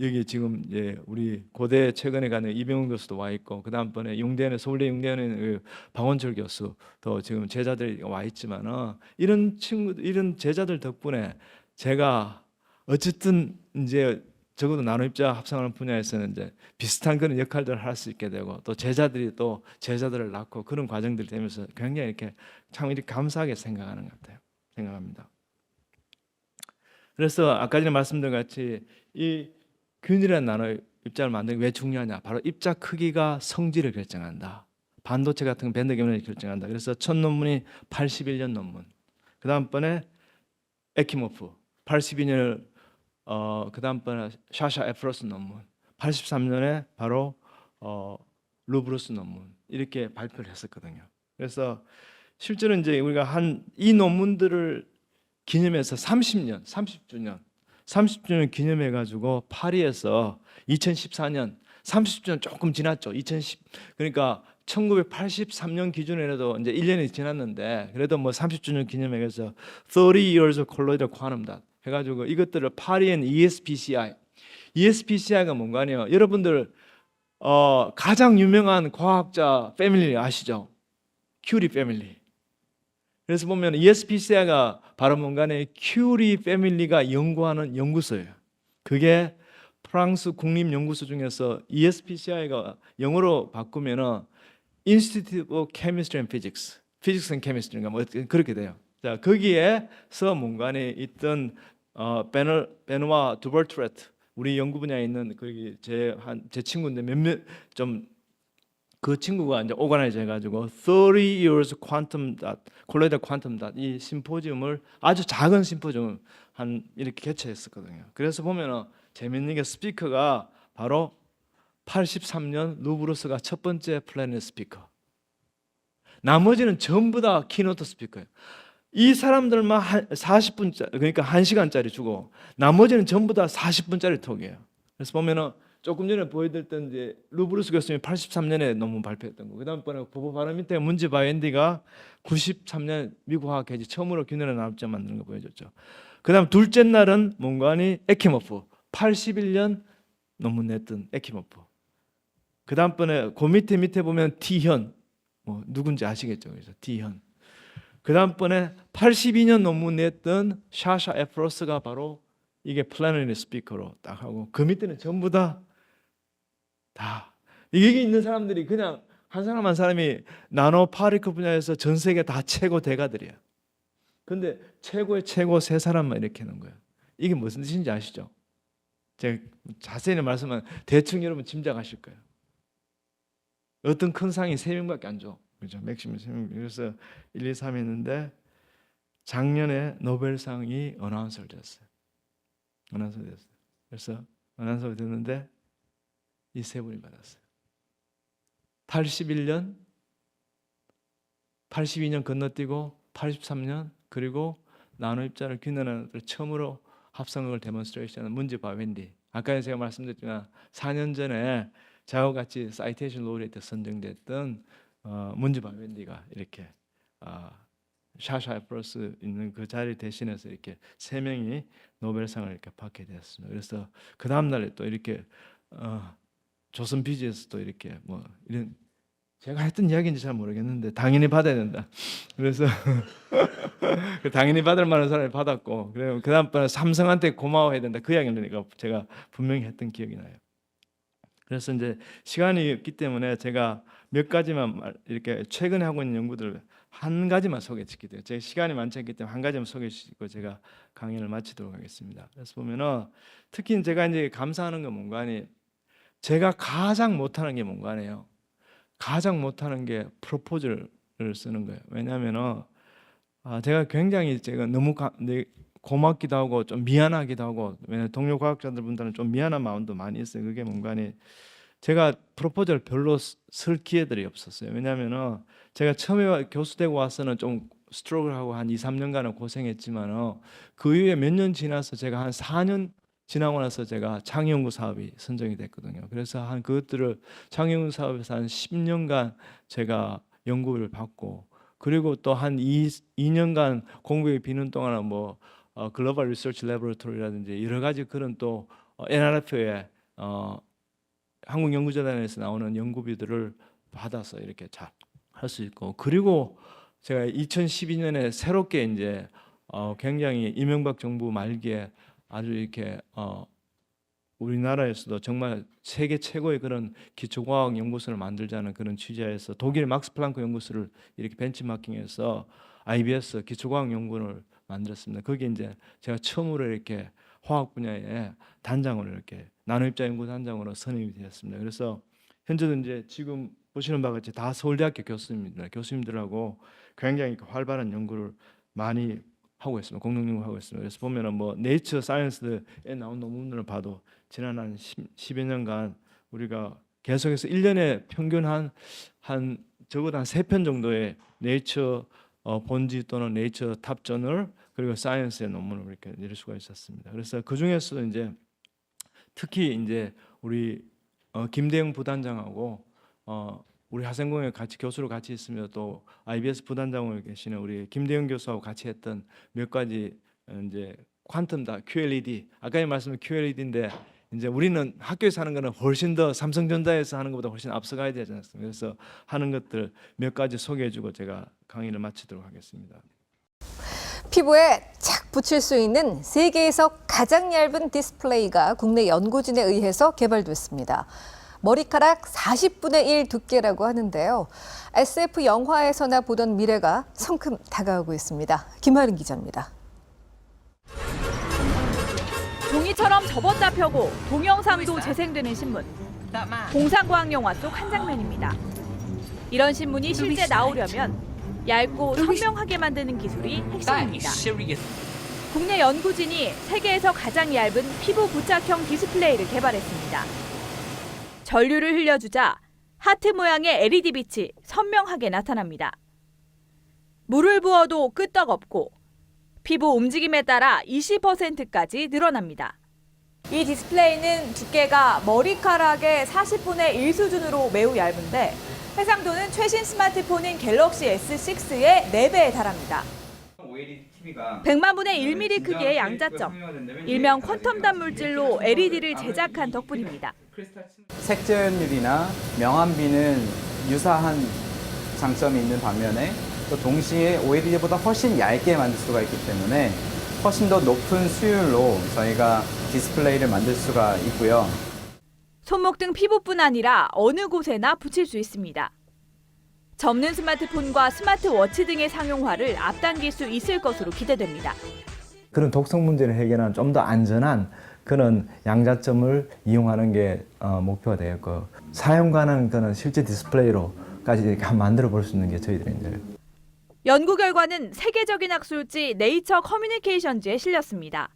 [SPEAKER 2] 여기 지금 이제 우리 고대 최근에 가는 이병훈 교수도 와 있고 그 다음번에 융대는 서울대 융대는 그 박원철 교수도 지금 제자들이 와 있지만은 이런 친구들 이런 제자들 덕분에 제가 어쨌든 이제 적어도 나눔입자 합성하는 분야에서는 이제 비슷한 그런 역할들을 할 수 있게 되고 또 제자들이 또 제자들을 낳고 그런 과정들이 되면서 굉장히 이렇게 참 이렇게 감사하게 생각하는 것 같아요. 생각합니다. 그래서 아까 전에 말씀드린 같이 이 균일한 나눔 입자를 만드는 게 왜 중요하냐? 바로 입자 크기가 성질을 결정한다. 반도체 같은 밴드 결합을 결정한다. 그래서 첫 논문이 81년 논문. 그 다음번에 에키모프 82년을 그 다음번에 샤샤 에프로스 논문, 83년에 바로 루브루스 논문 이렇게 발표를 했었거든요. 그래서 실제로 이제 우리가 한 이 논문들을 기념해서 30주년 기념해 가지고 파리에서 2014년 30주년 조금 지났죠. 2010 그러니까 1983년 기준으로도 이제 1년이 지났는데 그래도 뭐 30주년 기념해서 30 years of colloidal quantum dot 해가지고 이것들을 파리엔 ESPCI가 뭔가 아니에요. 여러분들 가장 유명한 과학자 패밀리 아시죠? 큐리 패밀리. 그래서 보면 ESPCI가 바로 뭔가네 큐리 패밀리가 연구하는 연구소예요. 그게 프랑스 국립연구소 중에서 ESPCI가 영어로 바꾸면은 Institute of Chemistry and Physics, Physics and Chemistry인가 뭐 그렇게 돼요. 자 거기에서 뭔가에 있던 베누아 두버트레트 우리 연구 분야에 있는 거기 제 친구인데 몇몇 좀 그 친구가 이제 오가나이즈 해가지고 30 years quantum dot, colloidal quantum dot 이 심포지움을 아주 작은 심포지움을 한 이렇게 개최했었거든요. 그래서 보면은 재밌는 게 스피커가 바로 83년 루브루스가 첫 번째 플래닛 스피커. 나머지는 전부 다 키노트 스피커예요. 이 사람들만 40분짜리 그러니까 1시간짜리 주고 나머지는 전부 다 40분짜리 톡이에요. 그래서 보면은 조금 전에 보여드렸던 이제 루브루스 교수님이 83년에 논문 발표했던 거. 그다음번에 보보 바로 밑에 문지 바이엔디가 93년 미국 화학회지 처음으로 균열의 나눕자 만드는 거 보여줬죠. 그다음 둘째 날은 뭔가니 에키모프 81년 논문 냈던 에키모프. 그다음번에 그 밑에 보면 티현 뭐 누군지 아시겠죠? 그래서 티현. 그다음번에 82년 논문 냈던 샤샤 에프로스가 바로 이게 플래닛 스피커로 딱 하고 그 밑에는 전부 다 여기 있는 사람들이 그냥 한 사람 한 사람이 나노 파리클 분야에서 전 세계 다 최고 대가들이야. 근데 최고의 최고 세 사람만 이렇게 하는 거예요. 이게 무슨 뜻인지 아시죠? 제가 자세히는 말씀은 대충 여러분 짐작하실 거예요. 어떤 큰 상이 3명밖에 안 줘. 그죠? 맥시멈 3명. 그래서 1, 2, 3 했는데 작년에 노벨상이 어나운서를 됐어요. 어나운서 됐어요. 그래서 어나운서가 됐는데 이 세 분이 받았어요. 82년 건너뛰고 83년 그리고 나노 입자를 균열하는 처음으로 합성을 데몬스트레이션한 문지 바웬디. 아까 제가 말씀드렸지만 4년 전에 저하고 같이 사이테이션 로리에이트 선정됐던 문지 바웬디가 이렇게 샤샤 에프로스 있는 그 자리 대신해서 이렇게 세 명이 노벨상을 이렇게 받게 되었습니다. 그래서 그 다음 날에 또 이렇게 조선 비즈에서도 이렇게 뭐 이런 제가 했던 이야기인지 잘 모르겠는데 당연히 받아야 된다. 그래서 당연히 받을 만한 사람이 받았고 그래요. 그 다음번에 삼성한테 고마워해야 된다. 그 이야기를 제가 분명히 했던 기억이 나요. 그래서 이제 시간이 없기 때문에 제가 몇 가지만 이렇게 최근에 하고 있는 연구들 한 가지만 소개시켜드려요. 제 시간이 많지 않기 때문에 한 가지만 소개시키고 제가 강연을 마치도록 하겠습니다. 그래서 보면은 특히 제가 이제 감사하는 건 뭔가 하니 제가 가장 못하는 게 뭔가 하네요. 가장 못하는 게 프로포즈를 쓰는 거예요. 왜냐하면은 제가 굉장히 제가 너무 고맙기도 하고 좀 미안하기도 하고 왜냐면 동료 과학자들분들은 좀 미안한 마음도 많이 있어요. 그게 뭔가 하니 제가 프로포즈를 별로 쓸 기회들이 없었어요. 왜냐하면은 제가 처음에 교수 되고 와서는 좀 스트로크를 하고 한 2, 3년간은 고생했지만 그 이후에 몇 년 지나서 제가 한 4년 지나고 나서 제가 창의연구 사업이 선정이 됐거든요. 그래서 한 그것들을 창의연구 사업에서 한 10년간 제가 연구를 받고 그리고 또 한 2년간 공부에 비는 동안은 뭐 글로벌 리서치 레버러토리라든지 여러 가지 그런 또 NRF의 한국연구재단에서 나오는 연구비들을 받아서 이렇게 잘 할 수 있고 그리고 제가 2012년에 새롭게 이제 굉장히 이명박 정부 말기에 아주 이렇게 우리나라에서도 정말 세계 최고의 그런 기초과학 연구소를 만들자는 그런 취지에서 독일 막스 플랑크 연구소를 이렇게 벤치마킹해서 IBS 기초과학 연구원을 만들었습니다. 거기 이제 제가 처음으로 이렇게 화학 분야의 단장으로 이렇게 나노입자 연구 단장으로 선임이 되었습니다. 그래서 현재도 이제 지금 보시는 바와 같이 다 서울대학교 교수님입니다. 교수님들하고 굉장히 활발한 연구를 많이 하고 있습니다. 공동 연구하고 있습니다. 그래서 보면은 뭐 네이처 사이언스에 나온 논문을 봐도 지난 한 10여 년간 우리가 계속해서 1년에 평균 한 적어도 한 3편 정도의 네이처 본지 또는 네이처 탑저널 그리고 사이언스의 논문을 이렇게 낼 수가 있었습니다. 그래서 그 중에서도 이제 특히 이제 우리 김대영 부단장하고 우리 하생공에 같이 교수로 같이 있으며 또 IBS 부단장으로 계시는 우리 김대영 교수하고 같이 했던 몇 가지 이제 퀀텀 다 QLED 아까 말씀은 QLED인데 이제 우리는 학교에서 하는 거는 훨씬 더 삼성전자에서 하는 것보다 훨씬 앞서가야 되지 않습니까? 그래서 하는 것들 몇 가지 소개해주고 제가 강의를 마치도록 하겠습니다.
[SPEAKER 3] 피부에 착 붙일 수 있는 세계에서 가장 얇은 디스플레이가 국내 연구진에 의해서 개발됐습니다. 머리카락 40분의 1 두께라고 하는데요. SF 영화에서나 보던 미래가 성큼 다가오고 있습니다. 김하린 기자입니다.
[SPEAKER 4] 종이처럼 접었다 펴고 동영상도 재생되는 신문. 공상과학 영화 속 한 장면입니다. 이런 신문이 실제 나오려면 얇고 선명하게 만드는 기술이 핵심입니다. 국내 연구진이 세계에서 가장 얇은 피부 부착형 디스플레이를 개발했습니다. 전류를 흘려주자 하트 모양의 LED 빛이 선명하게 나타납니다. 물을 부어도 끄떡없고 피부 움직임에 따라 20%까지 늘어납니다. 이 디스플레이는 두께가 머리카락의 40분의 1 수준으로 매우 얇은데 해상도는 최신 스마트폰인 갤럭시 S6의 4배에 달합니다. 100만 분의 1mm 크기의 양자점, 일명 퀀텀단 물질로 LED를 제작한 덕분입니다.
[SPEAKER 5] 색전율이나 명암비는 유사한 장점이 있는 반면에 또 동시에 OLED보다 훨씬 얇게 만들 수가 있기 때문에 훨씬 더 높은 수율로 저희가 디스플레이를 만들 수가 있고요.
[SPEAKER 4] 손목 등 피부뿐 아니라 어느 곳에나 붙일 수 있습니다. 접는 스마트폰과 스마트워치 등의 상용화를 앞당길 수 있을 것으로 기대됩니다.
[SPEAKER 5] 그런 독성 문제를 해결하는 좀 더 안전한 그런 양자점을 이용하는 게 목표가 되었고 사용 가능한 그런 실제 디스플레이로까지 이렇게 만들어 볼 수 있는 게 저희들의 이제
[SPEAKER 4] 연구 결과는 세계적인 학술지 네이처 커뮤니케이션즈에 실렸습니다.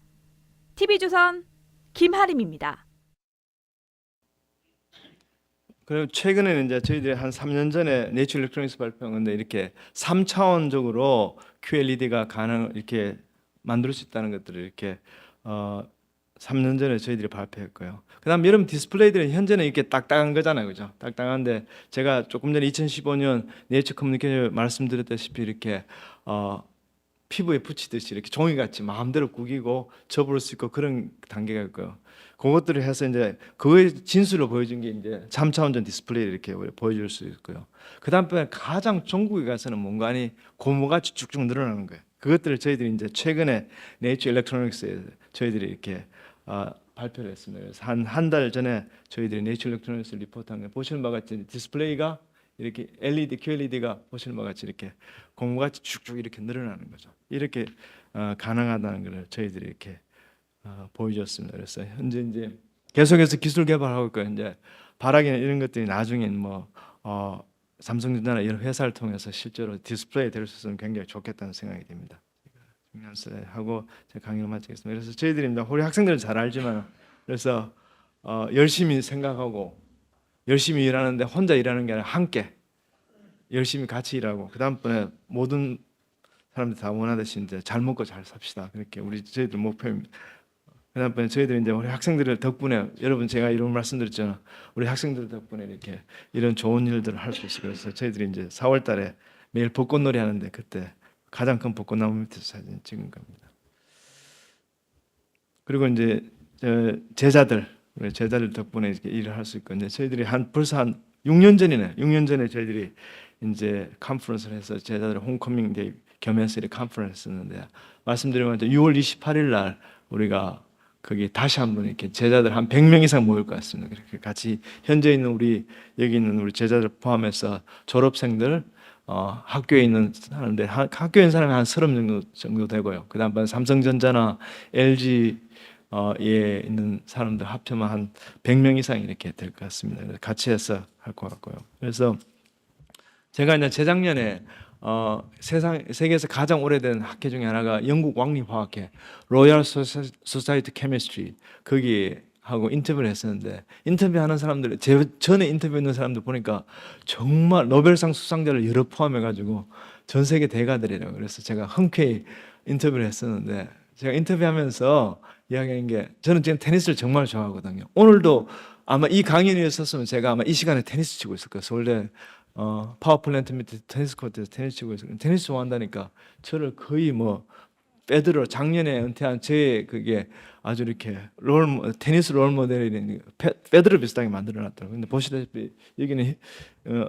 [SPEAKER 4] TV조선 김하림입니다.
[SPEAKER 2] 그리고 최근에는 이제 저희들이 한 3년 전에 네이처 일렉트로닉스 발표한 건데 이렇게 3차원적으로 QLED가 이렇게 만들 수 있다는 것들을 이렇게 3년 전에 저희들이 발표했고요. 그다음 여러분 디스플레이들은 현재는 이렇게 딱딱한 거잖아요, 그죠? 딱딱한데 제가 조금 전에 2015년 네이처 커뮤니케이션 말씀드렸다시피 이렇게 피부에 붙이듯이 이렇게 종이같이 마음대로 구기고 접을 수 있고 그런 단계가 있고요. 그것들을 해서 이제 그거의 진수를 보여준 게 이제 3차원전 디스플레이를 이렇게 보여줄 수 있고요. 그다음에 가장 전국에 가서는 뭔가니 고무같이 쭉쭉 늘어나는 거예요. 그것들을 저희들이 이제 최근에 네이처 일렉트로닉스에 저희들이 이렇게 발표를 했습니다. 그래서 한 달 전에 저희들이 네이처 일렉트로닉스 리포트한 거 보시는 바와 같이 디스플레이가 이렇게 LED, QLED가 보시는 바와 같이 이렇게 고무같이 쭉쭉 이렇게 늘어나는 거죠. 이렇게 가능하다는 걸 저희들이 이렇게 보여줬습니다. 그래서 현재 이제 계속해서 기술 개발하고 있고 이제 바라기는 이런 것들이 나중엔 뭐 삼성전자나 이런 회사를 통해서 실제로 디스플레이 될 수 있으면 굉장히 좋겠다는 생각이 듭니다. 하고 제 강의를 마치겠습니다. 그래서 저희들이 우리 학생들은 잘 알지만 그래서 열심히 생각하고 열심히 일하는데 혼자 일하는 게 아니라 함께 열심히 같이 일하고 그 다음번에 모든 사람들 다 원하듯이 이제 잘 먹고 잘 삽시다. 그렇게 저희들 목표입니다. 그다음에 저희들이 이제 우리 학생들 덕분에 여러분 제가 이런 말씀드렸잖아. 우리 학생들 덕분에 이렇게 이런 좋은 일들을 할 수 있어요. 그래서 저희들이 이제 4월달에 매일 벚꽃놀이 하는데 그때 가장 큰 벚꽃나무 밑에서 사진 찍은 겁니다. 그리고 이제 우리 제자들 덕분에 이렇게 일을 할 수 있고 이제 저희들이 벌써 한 6년 전에 저희들이 이제 컨퍼런스를 해서 제자들 홈커밍 데이 겸해서 이렇게 컨퍼런스 했는데 말씀드린 것처럼 6월 28일 날 우리가 거기 다시 한번 이렇게 제자들 한 100명 이상 모일 것 같습니다. 그렇게 같이 현재 있는 여기 있는 우리 제자들 포함해서 졸업생들 학교에 있는 사람들 학교에 있는 사람이 한 30 정도 되고요. 그다음에 삼성전자나 LG 에 있는 사람들 합치면 한 100명 이상 이렇게 될 것 같습니다. 그래서 같이 해서 할 것 같고요. 그래서 제가 이제 재작년에 세계에서 가장 오래된 학회 중에 하나가 영국 왕립화학회 로얄 소사이티 케미스트리 거기 하고 인터뷰를 했었는데 인터뷰하는 사람들 전에 인터뷰했는 사람들 보니까 정말 노벨상 수상자를 여러 포함해가지고 전 세계 대가들이라고 그래서 제가 흔쾌히 인터뷰를 했었는데 제가 인터뷰하면서 이야기하는 게 저는 지금 테니스를 정말 좋아하거든요. 오늘도 아마 이 강연이었었으면 제가 아마 이 시간에 테니스 치고 있을 거예요. 서울대 파워플랜트 밑에 테니스 코트에서 테니스 치고 있어요. 테니스 좋아한다니까 저를 거의 뭐 페더러 작년에 은퇴한 제 그게 아주 이렇게 테니스 롤 모델이 페더러 비슷하게 만들어놨더라고요. 근데 보시다시피 여기는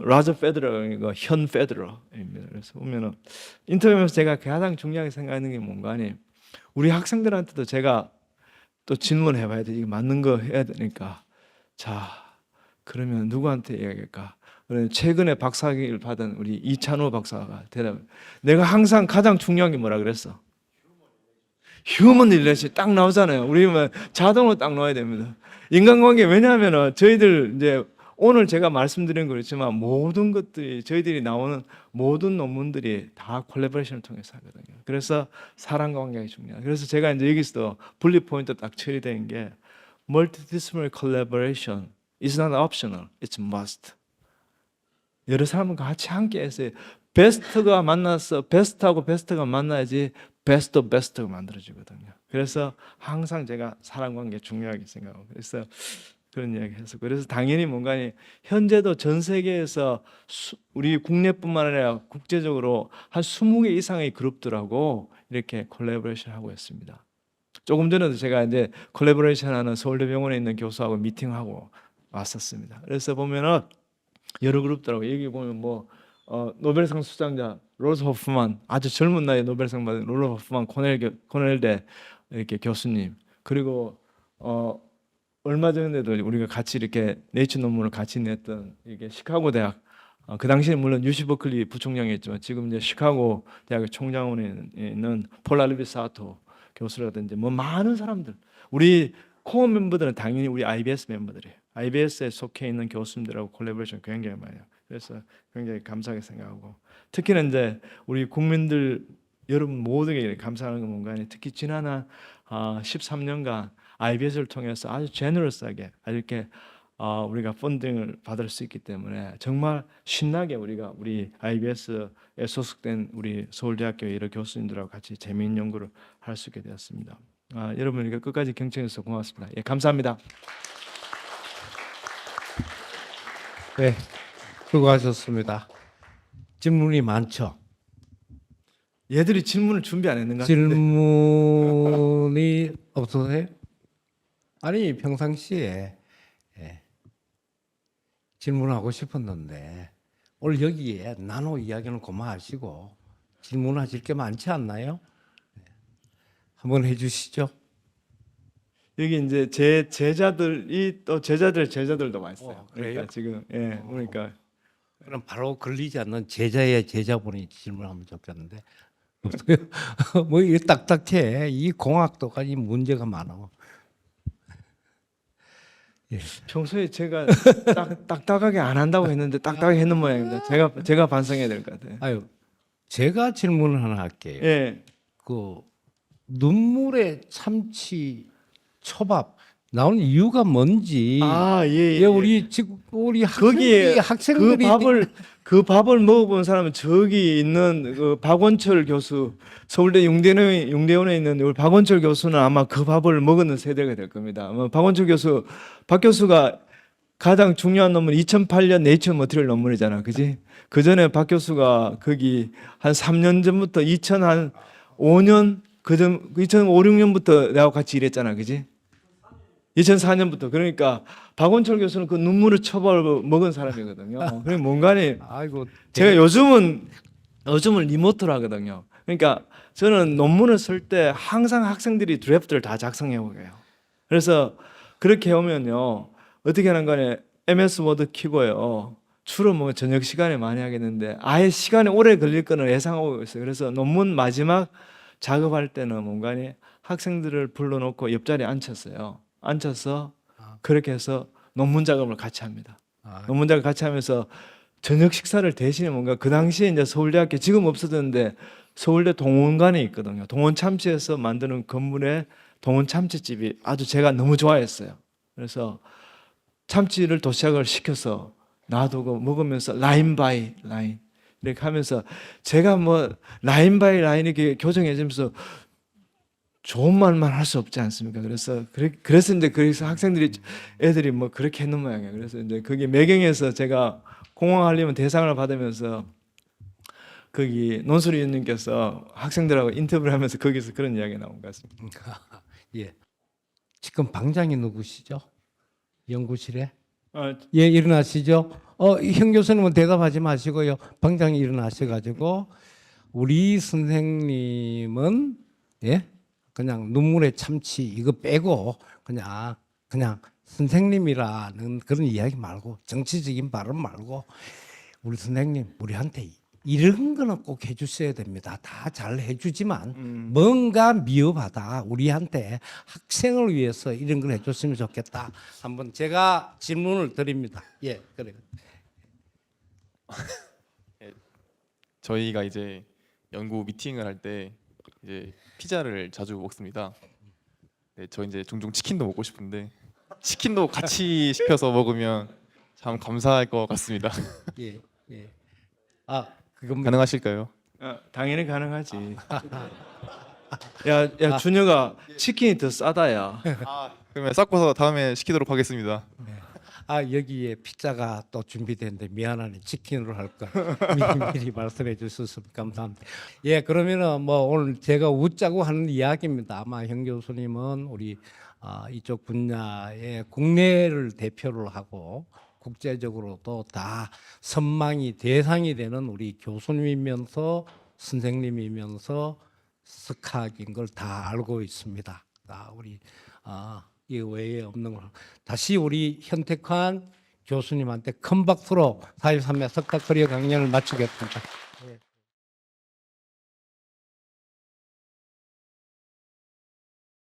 [SPEAKER 2] 라저 페더러가 현 페더러입니다. 그래서 보면은 인터뷰하면서 제가 가장 중요하게 생각하는 게 뭔가 하니 우리 학생들한테도 제가 또 질문해봐야 돼. 이게 맞는 거 해야 되니까. 자, 그러면 누구한테 이야기할까? 최근에 박사학위를 받은 우리 이찬호 박사가 내가 항상 가장 중요한 게 뭐라 그랬어? 휴먼 릴레이션 딱 나오잖아요. 우리는 자동으로 딱 넣어야 됩니다. 인간관계 왜냐하면 저희들 이제 오늘 제가 말씀드린 거였지만 모든 것들이 저희들이 나오는 모든 논문들이 다 콜라보레이션을 통해서 하거든요. 그래서 사람 관계가 중요해요. 그래서 제가 이제 여기서 분리 포인트 딱 처리된 게 multidisciplinary collaboration is not optional, it's must. 여러 사람과 같이 함께해서 베스트가 만나서 베스트하고 베스트가 만나야지 베스트 오브 베스트가 만들어지거든요. 그래서 항상 제가 사람 관계 중요하게 생각하고 그래서 그런 이야기 했었고 그래서 당연히 뭔가 현재도 전 세계에서 우리 국내뿐만 아니라 국제적으로 한 20개 이상의 그룹들하고 이렇게 콜라보레이션 하고 있습니다. 조금 전에도 제가 이제 콜라보레이션 하는 서울대병원에 있는 교수하고 미팅하고 왔었습니다. 그래서 보면은 여러 그룹들하고 여기 보면 뭐 노벨상 수상자 로즈 호프만 아주 젊은 나이에 노벨상 받은 로즈 호프만 코넬대 이렇게 교수님 그리고 얼마 전에도 우리가 같이 이렇게 네이처 논문을 같이 냈던 이게 시카고 대학 그 당시에 물론 유시 버클리 부총장이었지만 지금 이제 시카고 대학의 총장원에 있는 폴 알비사토 교수라든지 뭐 많은 사람들 우리 코어 멤버들은 당연히 우리 IBS 멤버들이에요. IBS에 속해 있는 교수님들하고 콜라보레이션 굉장히 많이 해요. 그래서 굉장히 감사하게 생각하고 특히는 이제 우리 국민들 여러분 모두에게 감사하는 건 뭔가 특히 지난 한 13년간 IBS를 통해서 아주 제너러스하게 이렇게 우리가 펀딩을 받을 수 있기 때문에 정말 신나게 우리가 우리 IBS에 소속된 우리 서울대학교의 여러 교수님들하고 같이 재미있는 연구를 할 수 있게 되었습니다. 여러분 이렇게 끝까지 경청해 주셔서 고맙습니다. 예, 감사합니다.
[SPEAKER 1] 네, 수고하셨습니다. 질문이 많죠.
[SPEAKER 2] 얘들이 질문을 준비 안 했는 것 같은데.
[SPEAKER 1] 질문이 없으세요? 아니 평상시에 질문하고 싶었는데 오늘 여기에 나눠 이야기는 그만하시고 질문하실 게 많지 않나요? 한번 해주시죠.
[SPEAKER 2] 여기 이제 제 제자들이 또 제자들도 많이 있어요.
[SPEAKER 1] 그래요?
[SPEAKER 2] 그러니까 지금 그러니까
[SPEAKER 1] 그럼 바로 걸리지 않는 제자의 제자분이 질문하면 좋겠는데 뭐 이게 딱딱해. 이 공학도까지 문제가 많아. 예.
[SPEAKER 2] 평소에 제가 딱딱하게 안 한다고 했는데 딱딱하게 했는 모양입니다. 제가 반성해야 될 것 같아요.
[SPEAKER 1] 아유, 제가 질문을 하나 할게요.
[SPEAKER 2] 예.
[SPEAKER 1] 그 눈물의 참치 초밥 나오는 이유가 뭔지.
[SPEAKER 2] 예.
[SPEAKER 1] 예, 우리 지금 우리
[SPEAKER 2] 거기에
[SPEAKER 1] 학생들이
[SPEAKER 2] 그 밥을 먹어본 사람은 저기 있는 그 박원철 교수, 서울대 융대원에 있는 우리 박원철 교수는 아마 그 밥을 먹었는 세대가 될 겁니다. 아마 박원철 교수, 박 교수가 가장 중요한 논문 2008년 네이처 머티리얼 논문이잖아, 그지? 그 전에 박 교수가 거기 한 3년 전부터 2005년 그전 2005, 6년부터 내하고 같이 일했잖아, 그지? 2004년부터. 그러니까 박원철 교수는 그 눈물을 처벌 먹은 사람이거든요. 그러니까 뭔가니
[SPEAKER 1] 아이고
[SPEAKER 2] 제가 요즘은 리모트로 하거든요. 그러니까 저는 논문을 쓸 때 항상 학생들이 드래프트를 다 작성해 오게요. 그래서 그렇게 해오면요, 어떻게 하는 거냐, MS 워드 키고요, 주로 뭐 저녁 시간에 많이 하겠는데 아예 시간이 오래 걸릴 거는 예상하고 있어요. 그래서 논문 마지막 작업할 때는 뭔가니 학생들을 불러놓고 옆자리에 앉혀서 그렇게 해서 논문 작업을 같이 합니다. 논문 작업 같이 하면서 저녁 식사를 대신에 뭔가 그 당시에 이제 서울대학교 지금 없어졌는데 서울대 동원관에 있거든요. 동원 참치에서 만드는 건물에 동원 참치집이 아주 제가 너무 좋아했어요. 그래서 참치를 도시락을 시켜서 놔두고 먹으면서 라인 바이 라인 이렇게 하면서 제가 뭐 라인 바이 라인 이렇게 교정해 주면서 좋은 말만 할 수 없지 않습니까? 그래서 이제 그래서 애들이 뭐 그렇게 했는 모양이에요. 그래서 이제 거기 매경에서 제가 공항하려면 대상을 받으면서 거기 논술위 원님께서 학생들하고 인터뷰를 하면서 거기서 그런 이야기가 나온 것 같습니다.
[SPEAKER 1] 예. 지금 방장이 누구시죠? 연구실에?
[SPEAKER 2] 아,
[SPEAKER 1] 예, 일어나시죠. 형 교수님은 대답하지 마시고요. 방장이 일어나셔가지고 우리 선생님은 예, 그냥 눈물의 참치 이거 빼고 그냥 선생님이라는 그런 이야기 말고 정치적인 발언 말고 우리 선생님 우리한테 이런 거는 꼭 해주셔야 됩니다. 다 잘 해주지만 뭔가 미흡하다. 우리한테 학생을 위해서 이런 걸 해줬으면 좋겠다. 한번 제가 질문을 드립니다. 예, 그래요.
[SPEAKER 6] 저희가 이제 연구 미팅을 할 때 이제 피자를 자주 먹습니다. 네, 저 이제 종종 치킨도 먹고 싶은데 치킨도 같이 시켜서 먹으면 참 감사할 것 같습니다.
[SPEAKER 1] 예, 예. 그건
[SPEAKER 6] 가능하실까요?
[SPEAKER 2] 당연히 가능하지. 야 준혁아, 치킨이 더 싸다야.
[SPEAKER 6] 그러면 섞어서 다음에 시키도록 하겠습니다.
[SPEAKER 1] 여기에 피자가 또 준비됐는데 미안하네. 치킨으로 할까? 미리 말씀해 주셔서 감사합니다. 예, 그러면은 뭐 오늘 제가 웃자고 하는 이야기입니다. 아마 형 교수님은 우리 이쪽 분야의 국내를 대표를 하고 국제적으로도 다 선망이 대상이 되는 우리 교수님이면서 선생님이면서 스카인 걸 다 알고 있습니다. 우리 이 외에 없는 걸 다시 우리 현택환 교수님한테 큰 박수로 4.13의 석사 커리어 강연을 마치겠습니다.